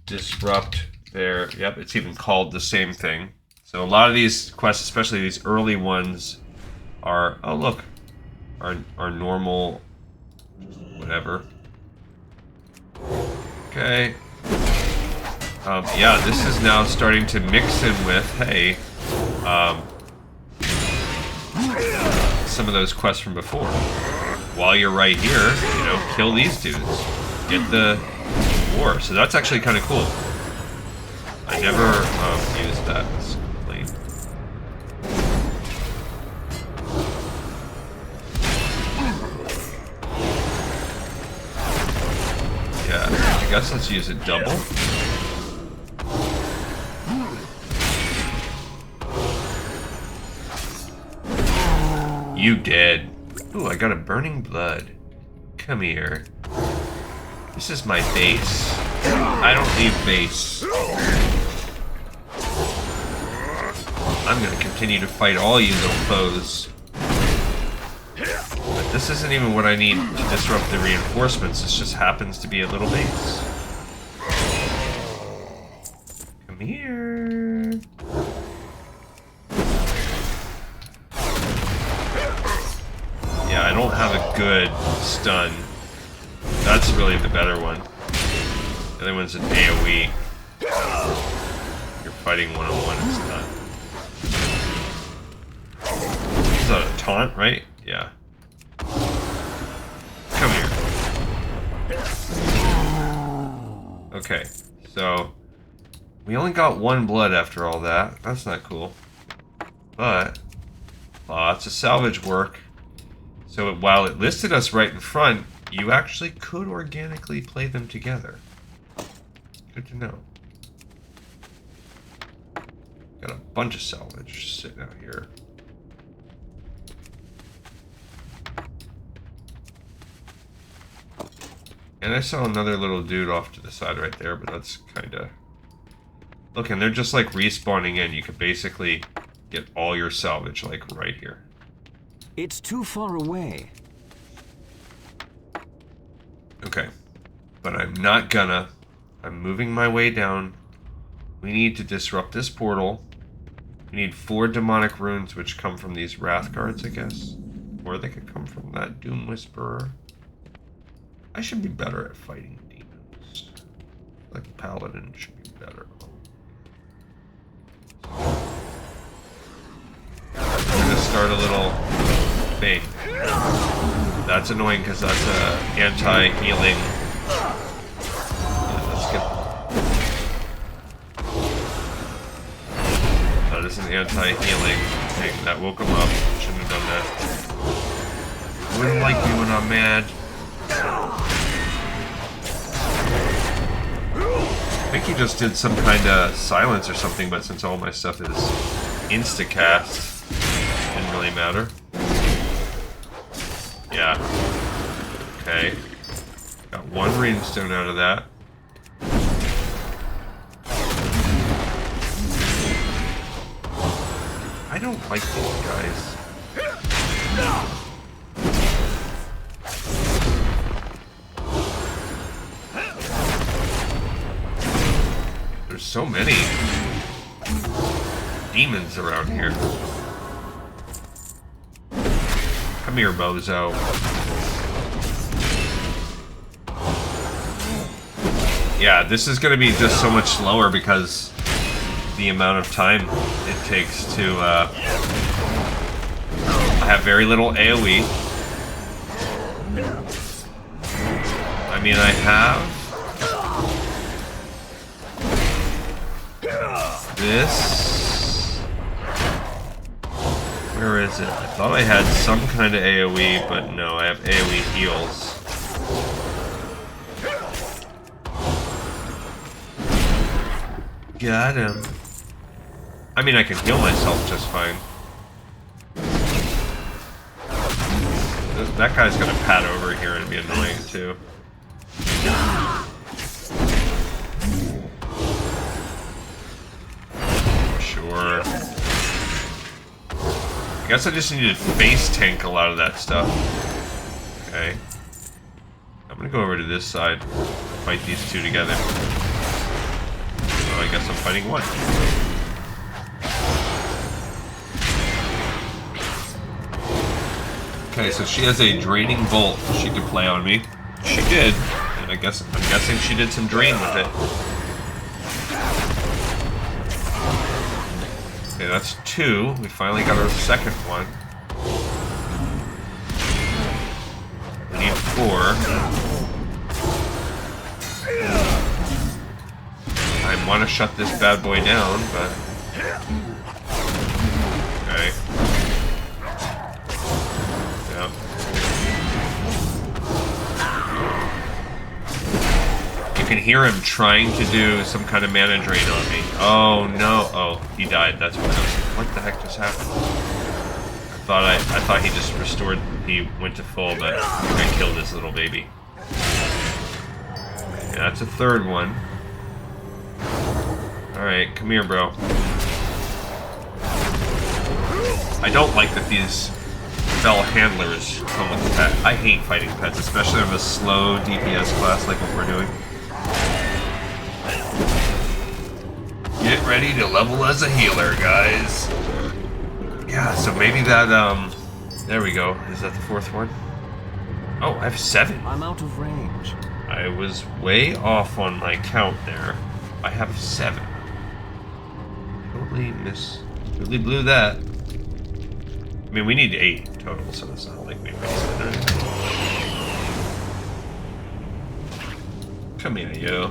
Disrupt their... yep, it's even called the same thing. So a lot of these quests, especially these early ones, are... oh, look. Are normal... whatever. Okay. Yeah, this is now starting to mix in with, hey... some of those quests from before. While you're right here, you know, kill these dudes. Get the war. So that's actually kind of cool. I never used that as complete. Yeah, I guess let's use it double. You dead. Ooh, I got a burning blood. Come here. This is my base. I don't need base. I'm gonna continue to fight all you little foes. But This isn't even what I need to disrupt the reinforcements. This just happens to be a little base. Come here. Yeah, I don't have a good stun. That's really the better one. The other one's an AoE. You're fighting one-on-one, it's not. Is that a taunt, right? Yeah. Come here. Okay, so we only got 1 blood after all that. That's not cool. But lots of salvage work. So while it listed us right in front, you actually could organically play them together. Good to know. Got a bunch of salvage sitting out here. And I saw another little dude off to the side right there, but that's kind of... Look, and they're just like respawning in. You could basically get all your salvage like right here. It's too far away. Okay. But I'm not gonna. I'm moving my way down. We need to disrupt this portal. We need 4 demonic runes, which come from these Wrath Guards, I guess. Or they could come from that Doom Whisperer. I should be better at fighting demons. Like Paladin should be better. I'm gonna start a little thing. That's annoying because that's a anti-healing. Let's get. That is an anti-healing thing. That woke him up. Shouldn't have done that. Wouldn't like me when I'm mad. I think he just did some kind of silence or something, but since all my stuff is insta-cast, it didn't really matter. Yeah. Okay. Got 1 runestone out of that. I don't like these guys. There's so many demons around here. Come here, bozo. Yeah, this is gonna be just so much slower because the amount of time it takes to, I have very little AoE. I mean, I have this. Where is it? I thought I had some kind of AoE, but no, I have AoE heals. Got him. I mean, I can heal myself just fine. That guy's gonna pad over here and be annoying too. Sure. I guess I just need to face tank a lot of that stuff. Okay. I'm gonna go over to this side, fight these two together. Oh, I guess I'm fighting one. Okay, so she has a draining bolt she could play on me. She did. And I'm guessing she did some drain with it. Okay, that's 2. We finally got our second one. We need 4. I want to shut this bad boy down, but... Okay. Yep. You can hear him trying to do some kind of mana drain on me. Oh no! Oh, he died. That's what I was like, what the heck just happened? I thought he just restored. He went to full, but I killed this little baby. Yeah, that's a 3rd one. Alright, come here, bro. I don't like that these spell handlers come with the pet. I hate fighting pets, especially of a slow DPS class like what we're doing. Get ready to level as a healer, guys. Yeah, so maybe that, there we go. Is that the fourth one? Oh, I have 7. I'm out of range. I was way off on my count there. I have 7. Totally blew that. I mean, we need 8 total, so it's not like we wasted anything. Come here, yo.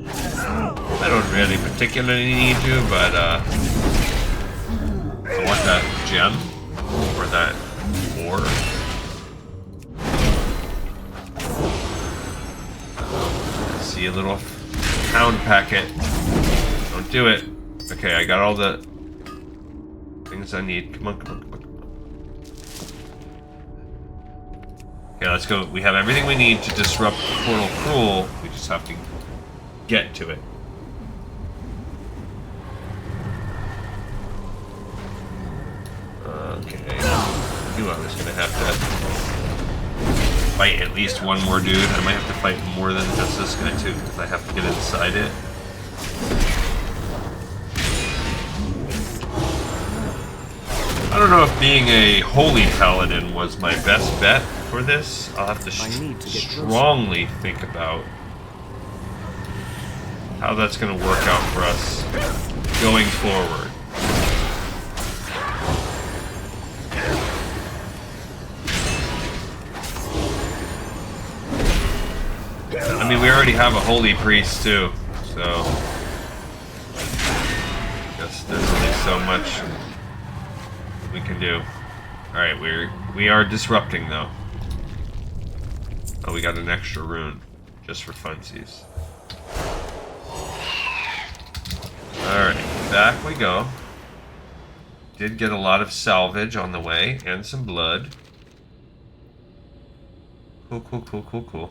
I don't really particularly need to, but I want that gem or that ore. See a little pound packet. Don't do it. Okay, I got all the things I need. Come on, come on, come on, come on. Okay, let's go. We have everything we need to disrupt the Portal Cruel. We just have to get to it. Okay. I knew I was gonna have to fight at least one more dude. I might have to fight more than just this guy too, because I have to get inside it. I don't know if being a holy paladin was my best bet for this. I'll have to strongly think about how that's going to work out for us going forward. I mean, we already have a holy priest too, so I guess there's only so much we can do. Alright, we are disrupting though. Oh, we got an extra rune just for funsies. Alright, back we go. Did get a lot of salvage on the way and some blood. Cool, cool, cool, cool, cool.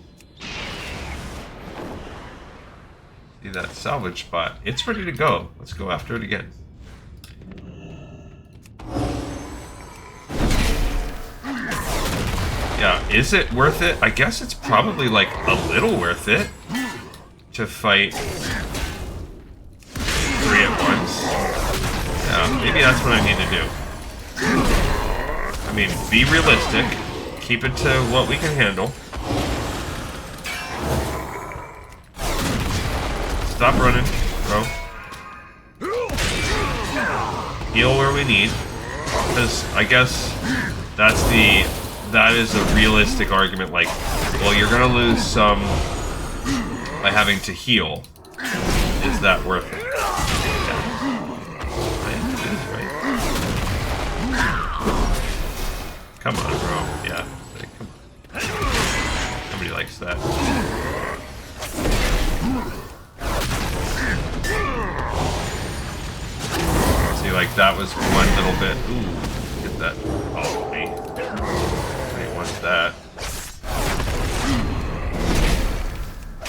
See that salvage spot? It's ready to go. Let's go after it again. Yeah, is it worth it? I guess it's probably like a little worth it to fight 3 at once. Yeah, maybe that's what I need to do. I mean, be realistic. Keep it to what we can handle. Stop running, bro. Heal where we need. Because I guess that is a realistic argument, like, well, you're gonna lose some by having to heal. Is that worth it? Yeah. It is right. Come on, bro. Yeah. Come on. Nobody likes that. See, like, that was one little bit. Ooh, get that. Oh, me. What's that?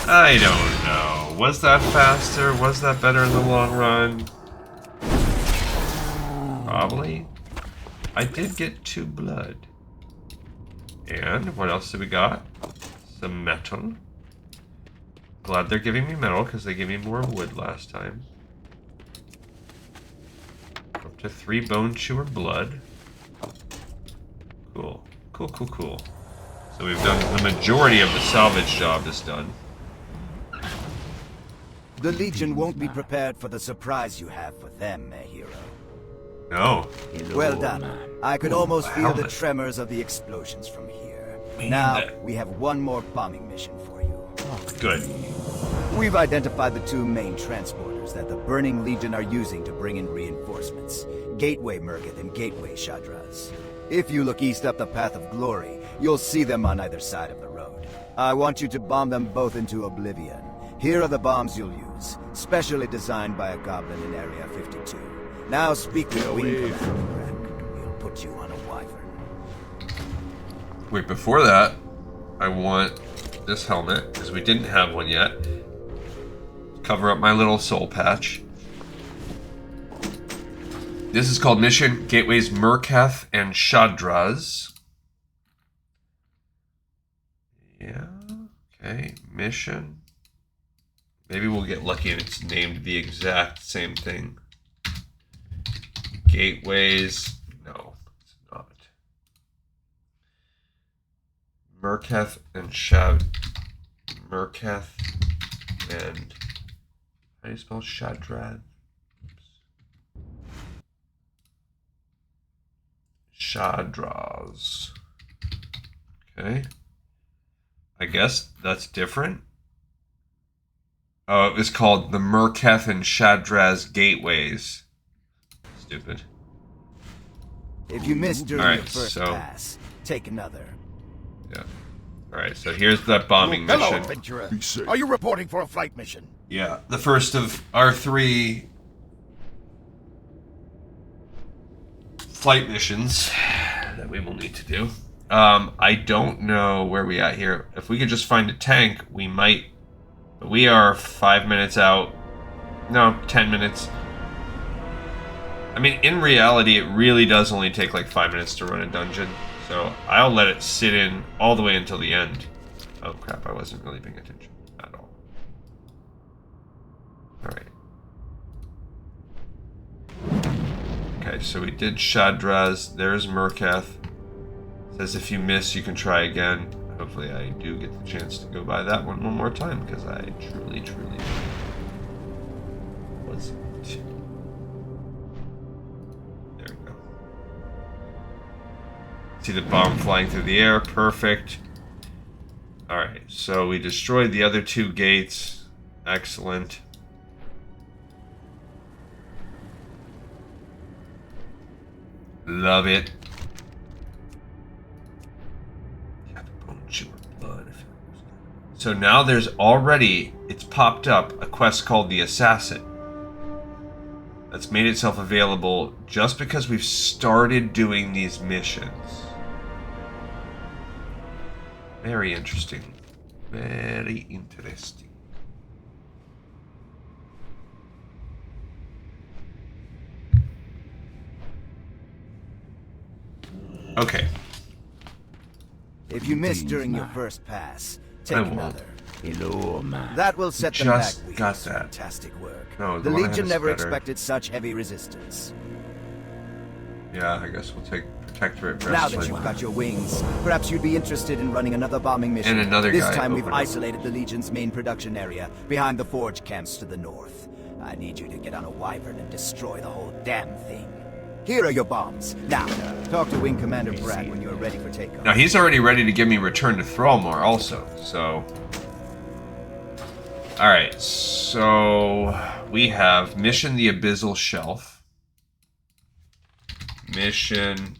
I don't know. Was that faster? Was that better in the long run? Probably. I did get 2 blood. And what else did we got? Some metal. Glad they're giving me metal because they gave me more wood last time. Up to 3 Bonechewer Blood. Cool. Cool, cool, cool. So we've done the majority of the salvage job is done. The Legion won't be prepared for the surprise you have for them, hero. No. Well done. I could almost feel the tremors of the explosions from here. Now, we have one more bombing mission for you. Good. We've identified the 2 main transporters that the Burning Legion are using to bring in reinforcements. Gateway Murketh and Gateway Shaadraz. If you look east up the Path of Glory, you'll see them on either side of the road. I want you to bomb them both into oblivion. Here are the bombs you'll use, specially designed by a goblin in Area 52. Now speak with Wing Commander. We'll put you on a wyvern. Wait, before that, I want this helmet, because we didn't have one yet. Cover up my little soul patch. This is called Mission Gateways Murketh and Shaadraz. Yeah. Okay. Mission. Maybe we'll get lucky and it's named the exact same thing. Gateways. No, it's not. Murketh and Murketh and how do you spell Shaadraz? Shaadraz. Okay. I guess that's different. Oh, it was called the Murketh and Shaadraz Gateways. Stupid. If you missed during your first pass, take another. Yeah. Alright, so here's that bombing mission. Hello, adventurer. Are you reporting for a flight mission? Yeah, the first of our 3 flight missions that we will need to do. I don't know where we at here. If we could just find a tank, we might. But we are 5 minutes out. No, 10 minutes. I mean, in reality, it really does only take like 5 minutes to run a dungeon. So I'll let it sit in all the way until the end. Oh crap, I wasn't really paying attention at all. Alright. Okay, so we did Shaadraz. There's Murketh. Says if you miss, you can try again. Hopefully I do get the chance to go by that one more time, because I truly wasn't. There we go. See the bomb flying through the air. Perfect. Alright, so we destroyed the other 2 gates. Excellent. Love it. Yeah, the Bonechewer Blood. So now there's already, it's popped up, a quest called the Assassin. That's made itself available just because we've started doing these missions. Very interesting. Very interesting. Okay. If you missed during your first pass, take another. That will set them back. Got that. Fantastic work. No, the Legion never expected such heavy resistance. Yeah, I guess we'll take Protectorate Breastplate. Now that you've got your wings, perhaps you'd be interested in running another bombing mission. And another this guy time we've isolated the Legion's main production area behind the Forge camps to the north. I need you to get on a Wyvern and destroy the whole damn thing. Here are your bombs. Now, talk to Wing Commander Brad when you're ready for takeoff. Now, he's already ready to give me Return to Thrallmar also, so... Alright, so... We have Mission the Abyssal Shelf. Mission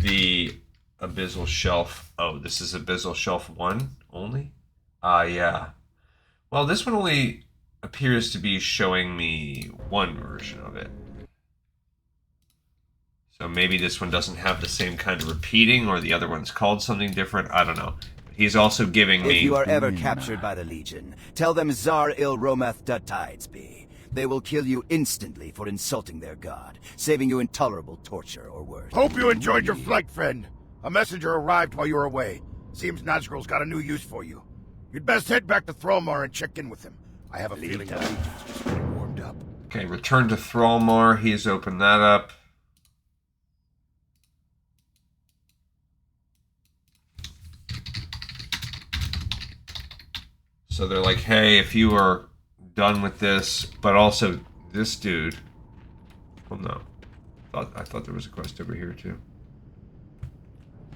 the Abyssal Shelf. Oh, this is Abyssal Shelf 1 only? Yeah. Well, this one only appears to be showing me one version of it. So maybe this one doesn't have the same kind of repeating, or the other one's called something different. I don't know. He's also giving me... If you are ever captured by the Legion, tell them Zar Il Rometh Tidesby. They will kill you instantly for insulting their god, saving you intolerable torture or worse. Hope you enjoyed your flight, friend. A messenger arrived while you were away. Seems Nazgrel's got a new use for you. You'd best head back to Thrallmar and check in with him. I have a feeling the Legion's just getting warmed up. Okay, return to Thrallmar. He's opened that up. So they're like, hey, if you are done with this, but also this dude. Well, no. I thought there was a quest over here, too.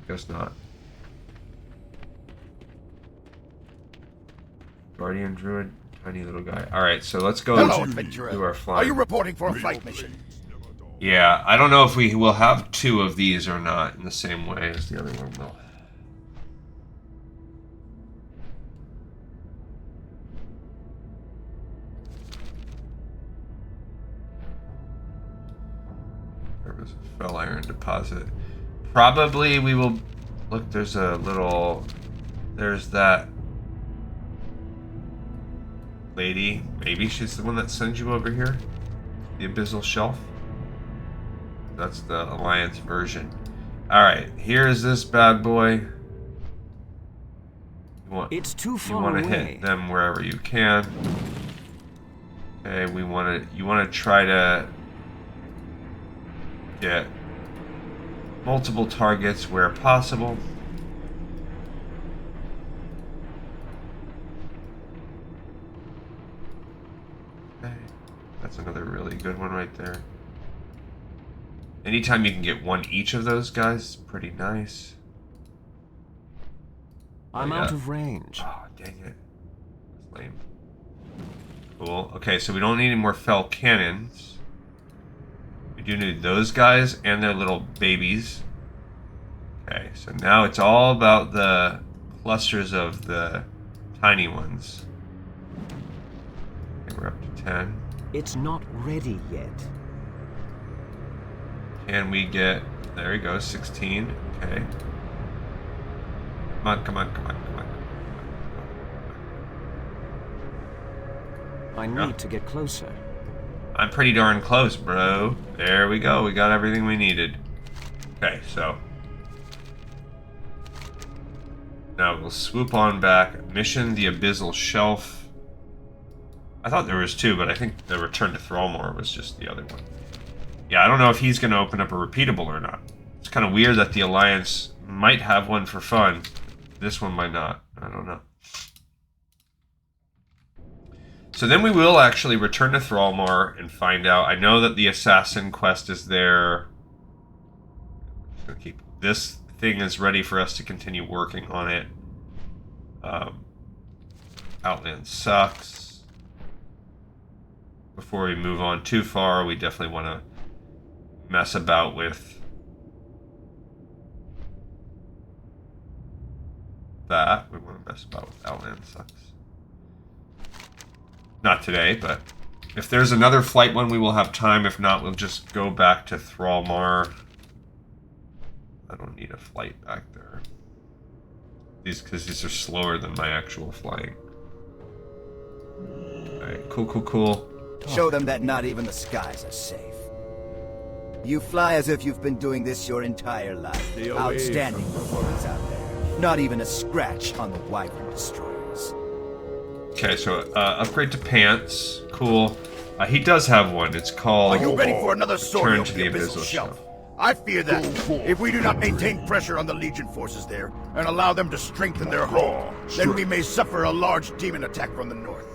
Guess not. Guardian Druid, tiny little guy. Alright, so let's go do our flying. Are you reporting for a flight mission? Yeah, I don't know if we will have 2 of these or not in the same way as the other one will. Fell iron deposit. Probably we will... Look, there's a little... There's that... lady. Maybe she's the one that sends you over here. The Abyssal Shelf. That's the Alliance version. Alright, here's this bad boy. It's too far You want to away. hit them wherever you can. Okay, you want to try to get multiple targets where possible. Okay, that's another really good one right there. Anytime you can get one each of those guys, pretty nice. I'm out of range. Oh, dang it. That's lame. Cool. Okay, so we don't need any more fell cannons. We do need those guys and their little babies. Okay, so now it's all about the clusters of the tiny ones. Okay, we're up to 10. It's not ready yet. Can we get... There we go, 16. Okay. Come on, come on, come on, come on. I need to get closer. I'm pretty darn close, bro. There we go. We got everything we needed. Okay, so... Now we'll swoop on back. Mission the Abyssal Shelf. I thought there was two, but I think the Return to Thrallmar was just the other one. Yeah, I don't know if he's going to open up a repeatable or not. It's kind of weird that the Alliance might have one for fun. This one might not. I don't know. So then we will actually return to Thrallmar and find out. I know that the Assassin quest is there. This thing is ready for us to continue working on it. Outland sucks. Before we move on too far, we definitely want to mess about with that. We want to mess about with Outland sucks. Not today, but if there's another flight one, we will have time. If not, we'll just go back to Thrallmar. I don't need a flight back there. Because these are slower than my actual flying. Alright, cool, cool, cool. Show them that not even the skies are safe. You fly as if you've been doing this your entire life. Outstanding performance out there. Not even a scratch on the Wyvern destroyers. Okay, so upgrade to pants. Cool. He does have one. It's called... Are you ready for another sword Return over to the the Abyssal Abyssal Shelf? I fear that if we do not maintain pressure on the Legion forces there and allow them to strengthen their hold, then we may suffer a large demon attack from the north.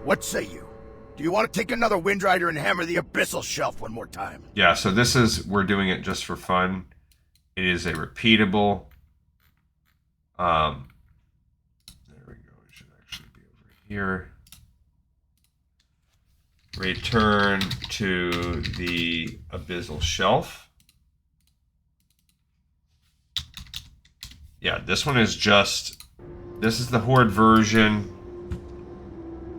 What say you? Do you want to take another Windrider and hammer the Abyssal Shelf one more time? Yeah, so this is... We're doing it just for fun. It is a repeatable. There we go. It should actually be over here. Return to the Abyssal Shelf. Yeah, this one is just... This is the Horde version.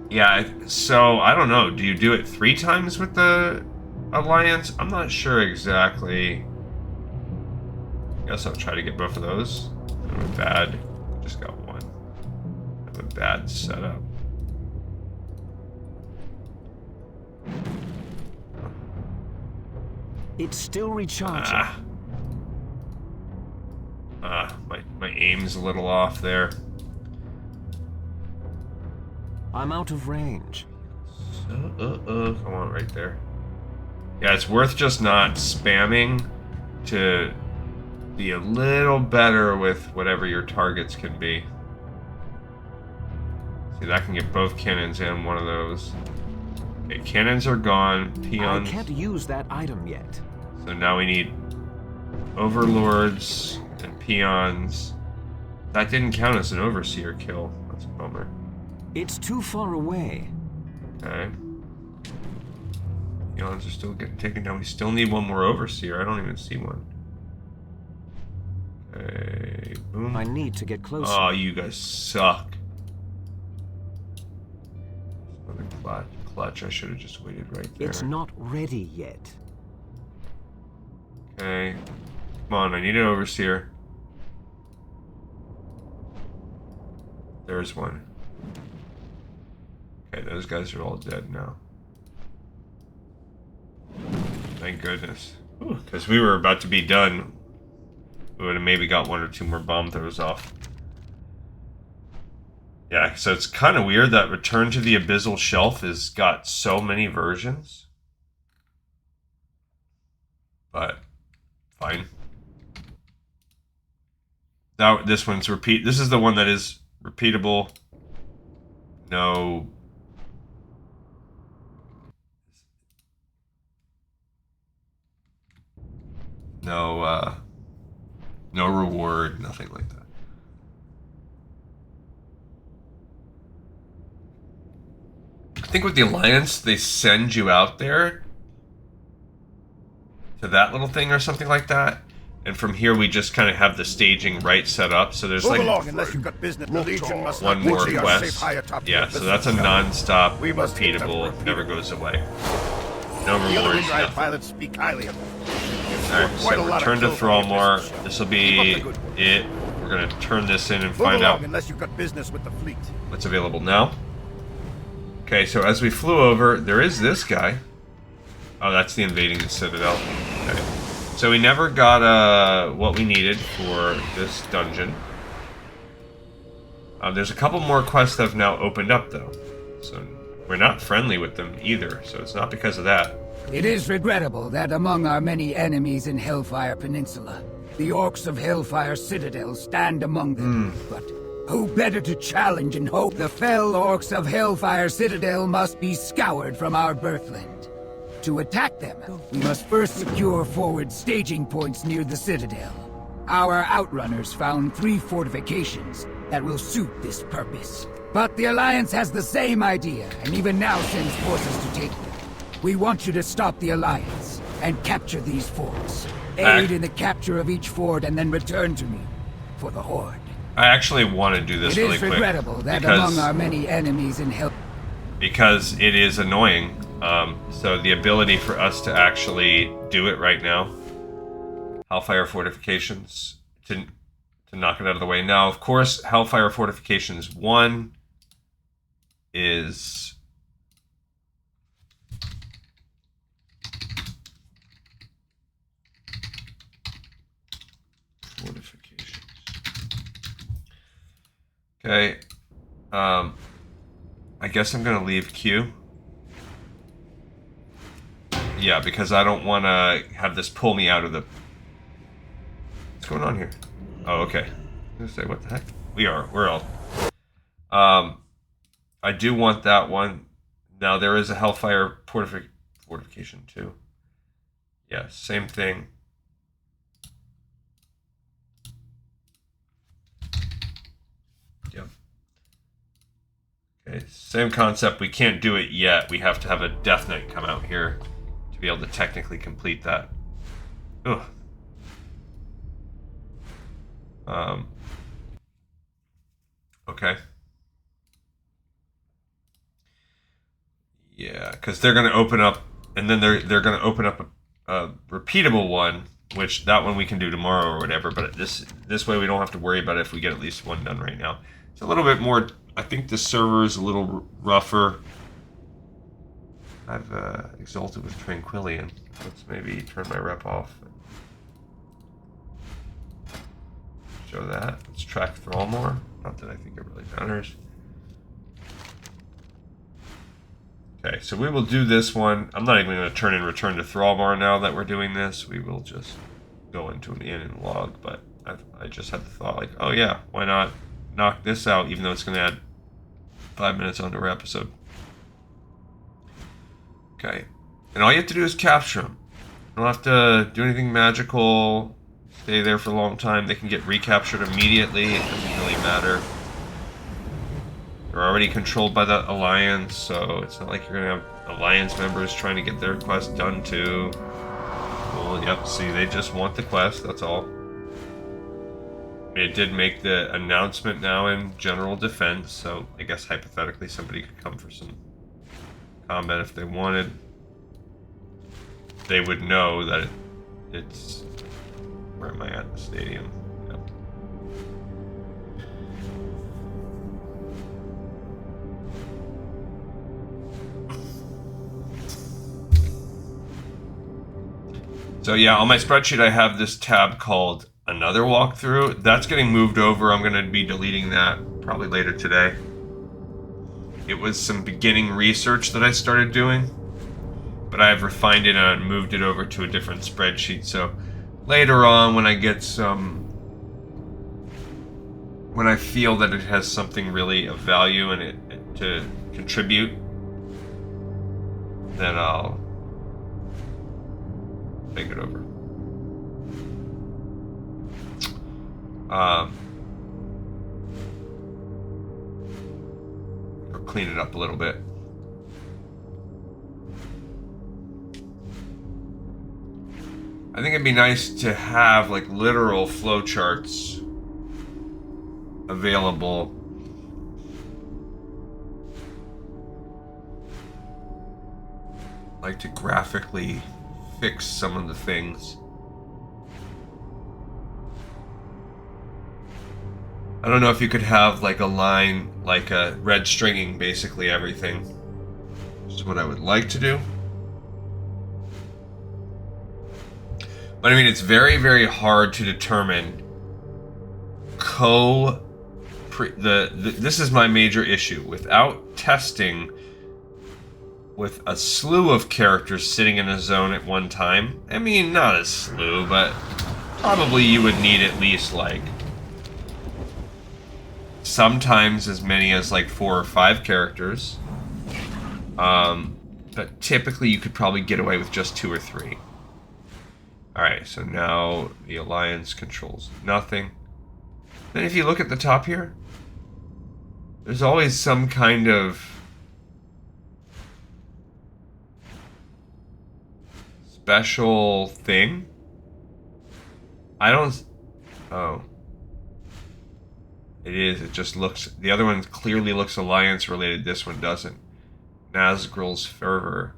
Yeah, so, I don't know. Do you do it 3 times with the Alliance? I'm not sure exactly. Guess I'll try to get both of those. I'm a bad... Just got one. I have a bad setup. It's still recharging. My aim's a little off there. I'm out of range. Come on, right there. Yeah, it's worth just not spamming to be a little better with whatever your targets can be. See, that can get both cannons and one of those. Okay, cannons are gone. Peons. I can't use that item yet. So now we need Overlords and Peons. That didn't count as an Overseer kill. That's a bummer. It's too far away. Okay. Peons are still getting taken down. We still need one more Overseer. I don't even see one. Okay, boom. I need to get closer. Oh, you guys suck. Another clutch. I should have just waited right there. It's not ready yet. Okay. Come on, I need an Overseer. There's one. Okay, those guys are all dead now. Thank goodness. Because we were about to be done. We would have maybe got 1 or 2 more bomb throws off. Yeah, so it's kind of weird that Return to the Abyssal Shelf has got so many versions. But, fine. Now, this one's repeat. This is the one that is repeatable. No... No reward, nothing like that. I think with the Alliance, they send you out there to that little thing or something like that. And from here, we just kind of have the staging right set up. So there's like one more quest. Yeah, so that's a non-stop, repeatable, it never goes away. No rewards, pilots speak highly of them. Alright, so return to Thrallmar. This will be it. We're going to turn this in and find out unless you've got business with the fleet. What's available now. Okay, so as we flew over, there is this guy. Oh, that's the invading the Citadel. Okay. So we never got what we needed for this dungeon. There's a couple more quests that have now opened up, though. So we're not friendly with them either, so it's not because of that. It is regrettable that among our many enemies in Hellfire Peninsula, the Orcs of Hellfire Citadel stand among them. But who better to challenge and hope? The fell Orcs of Hellfire Citadel must be scoured from our birthland. To attack them, we must first secure forward staging points near the Citadel. Our outrunners found 3 fortifications that will suit this purpose. But the Alliance has the same idea, and even now sends forces to take them. We want you to stop the Alliance and capture these forts. Aid in the capture of each fort and then return to me for the Horde. I actually want to do this really quick. It is regrettable that among our many enemies in Hell... Because it is annoying. So the ability for us to actually do it right now. Hellfire Fortifications. To knock it out of the way. Now, of course, Hellfire Fortifications 1 is... Fortifications. Okay. I guess I'm going to leave Q. Yeah, because I don't want to have this pull me out of the... What's going on here? Oh, okay. I'm going to say, what the heck? We're all... I do want that one. Now, there is a Hellfire Fortification too. Yeah, same thing. Yep. Okay, same concept. We can't do it yet. We have to have a Death Knight come out here to be able to technically complete that. Ugh. Okay. Yeah, because they're going to open up, and then they're going to open up a repeatable one, which that one we can do tomorrow or whatever. But this way we don't have to worry about it if we get at least one done right now. It's a little bit more. I think the server is a little rougher. I've exalted with Tranquillian. Let's maybe turn my rep off. Show that. Let's track Thrallmar. Not that I think it really matters. Okay, so we will do this one. I'm not even going to turn in Return to Thrallmar now that we're doing this. We will just go into an in and log, but I just had the thought, like, oh yeah, why not knock this out, even though it's going to add 5 minutes onto our episode. Okay, and all you have to do is capture them. You don't have to do anything magical, stay there for a long time. They can get recaptured immediately. It doesn't really matter. They're already controlled by the Alliance, so it's not like you're going to have Alliance members trying to get their quest done too. Well, yep, see, they just want the quest, that's all. It did make the announcement now in general defense, so I guess hypothetically somebody could come for some combat if they wanted. They would know that it's... Where am I at? The stadium. Yep. So yeah, on my spreadsheet I have this tab called Another Walkthrough. That's getting moved over. I'm going to be deleting that probably later today. It was some beginning research that I started doing, but I've refined it and moved it over to a different spreadsheet. So later on, when I get when I feel that it has something really of value in it to contribute, then I'll take it over. Or clean it up a little bit. I think it'd be nice to have like literal flowcharts available. Like to graphically fix some of the things. I don't know if you could have like a line, like a red stringing basically everything. Which is what I would like to do. But I mean, it's very, very hard to determine this is my major issue. Without testing with a slew of characters sitting in a zone at one time. I mean, not a slew, but probably you would need at least like sometimes as many as like 4 or 5 characters. But typically you could probably get away with just 2 or 3. Alright, so now the Alliance controls nothing. Then if you look at the top here, there's always some kind of special thing. I don't... Oh. It is, it just looks... The other one clearly looks Alliance related, this one doesn't. Nazgrel's Fervor.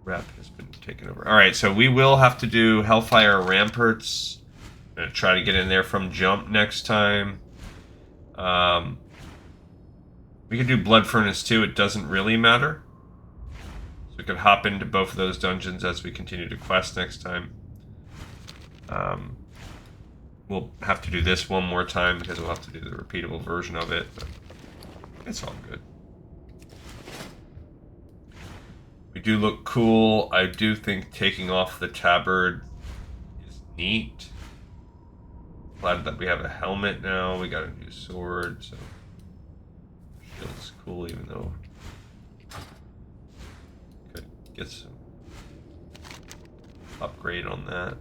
Rep has been taken over. Alright, so we will have to do Hellfire Ramparts. I'm going to try to get in there from jump next time. We could do Blood Furnace too, it doesn't really matter. So we could hop into both of those dungeons as we continue to quest next time. We'll have to do this one more time because we'll have to do the repeatable version of it, but it's all good. We do look cool. I do think taking off the tabard is neat. Glad that we have a helmet now. We got a new sword, so shield's cool, even though could get some upgrade on that.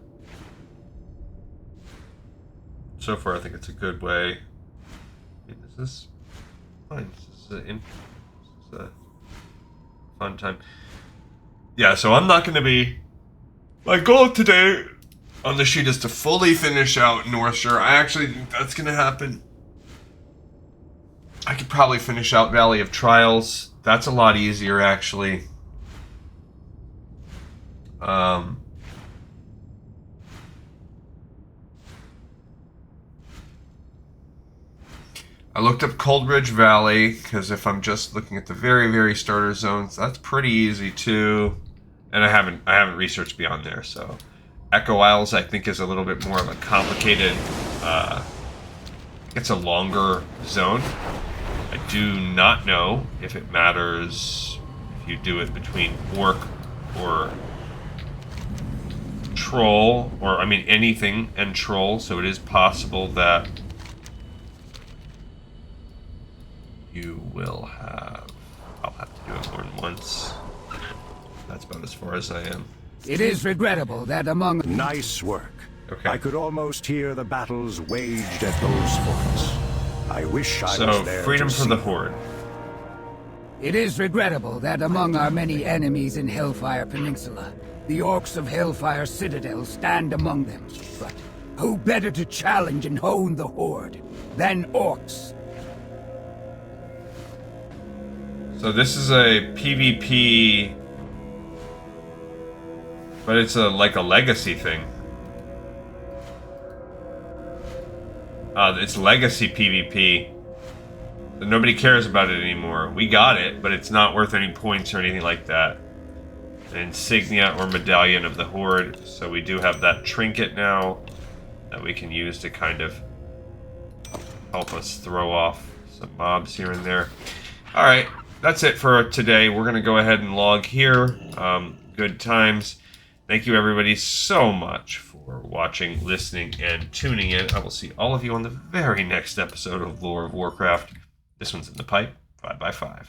So far, I think it's a good way. Is this fine? This is a fun time. Yeah, so I'm not going to be... My goal today on the sheet is to fully finish out Northshire. I actually think that's going to happen. I could probably finish out Valley of Trials. That's a lot easier, actually. I looked up Coldridge Valley, because if I'm just looking at the very, very starter zones, that's pretty easy too. And I haven't researched beyond there, so Echo Isles I think is a little bit more of a complicated, it's a longer zone. I do not know if it matters if you do it between Orc or Troll, or I mean anything and Troll, so it is possible that you will have... I'll have to do it more than once. That's about as far as I am. It is regrettable that among... Nice work. Okay. I could almost hear the battles waged at those forts. I wish I was there. So, freedom to for the Horde. It is regrettable that among our many enemies in Hellfire Peninsula, the Orcs of Hellfire Citadel stand among them. But who better to challenge and hone the Horde than Orcs? So this is a PvP, but it's like a legacy thing. It's legacy PvP. So nobody cares about it anymore. We got it, but it's not worth any points or anything like that. an insignia or medallion of the Horde. So we do have that trinket now that we can use to kind of help us throw off some mobs here and there. Alright, that's it for today. We're going to go ahead and log here. Good times. Thank you everybody so much for watching, listening, and tuning in. I will see all of you on the very next episode of Lore of Warcraft. This one's in the pipe. 5x5.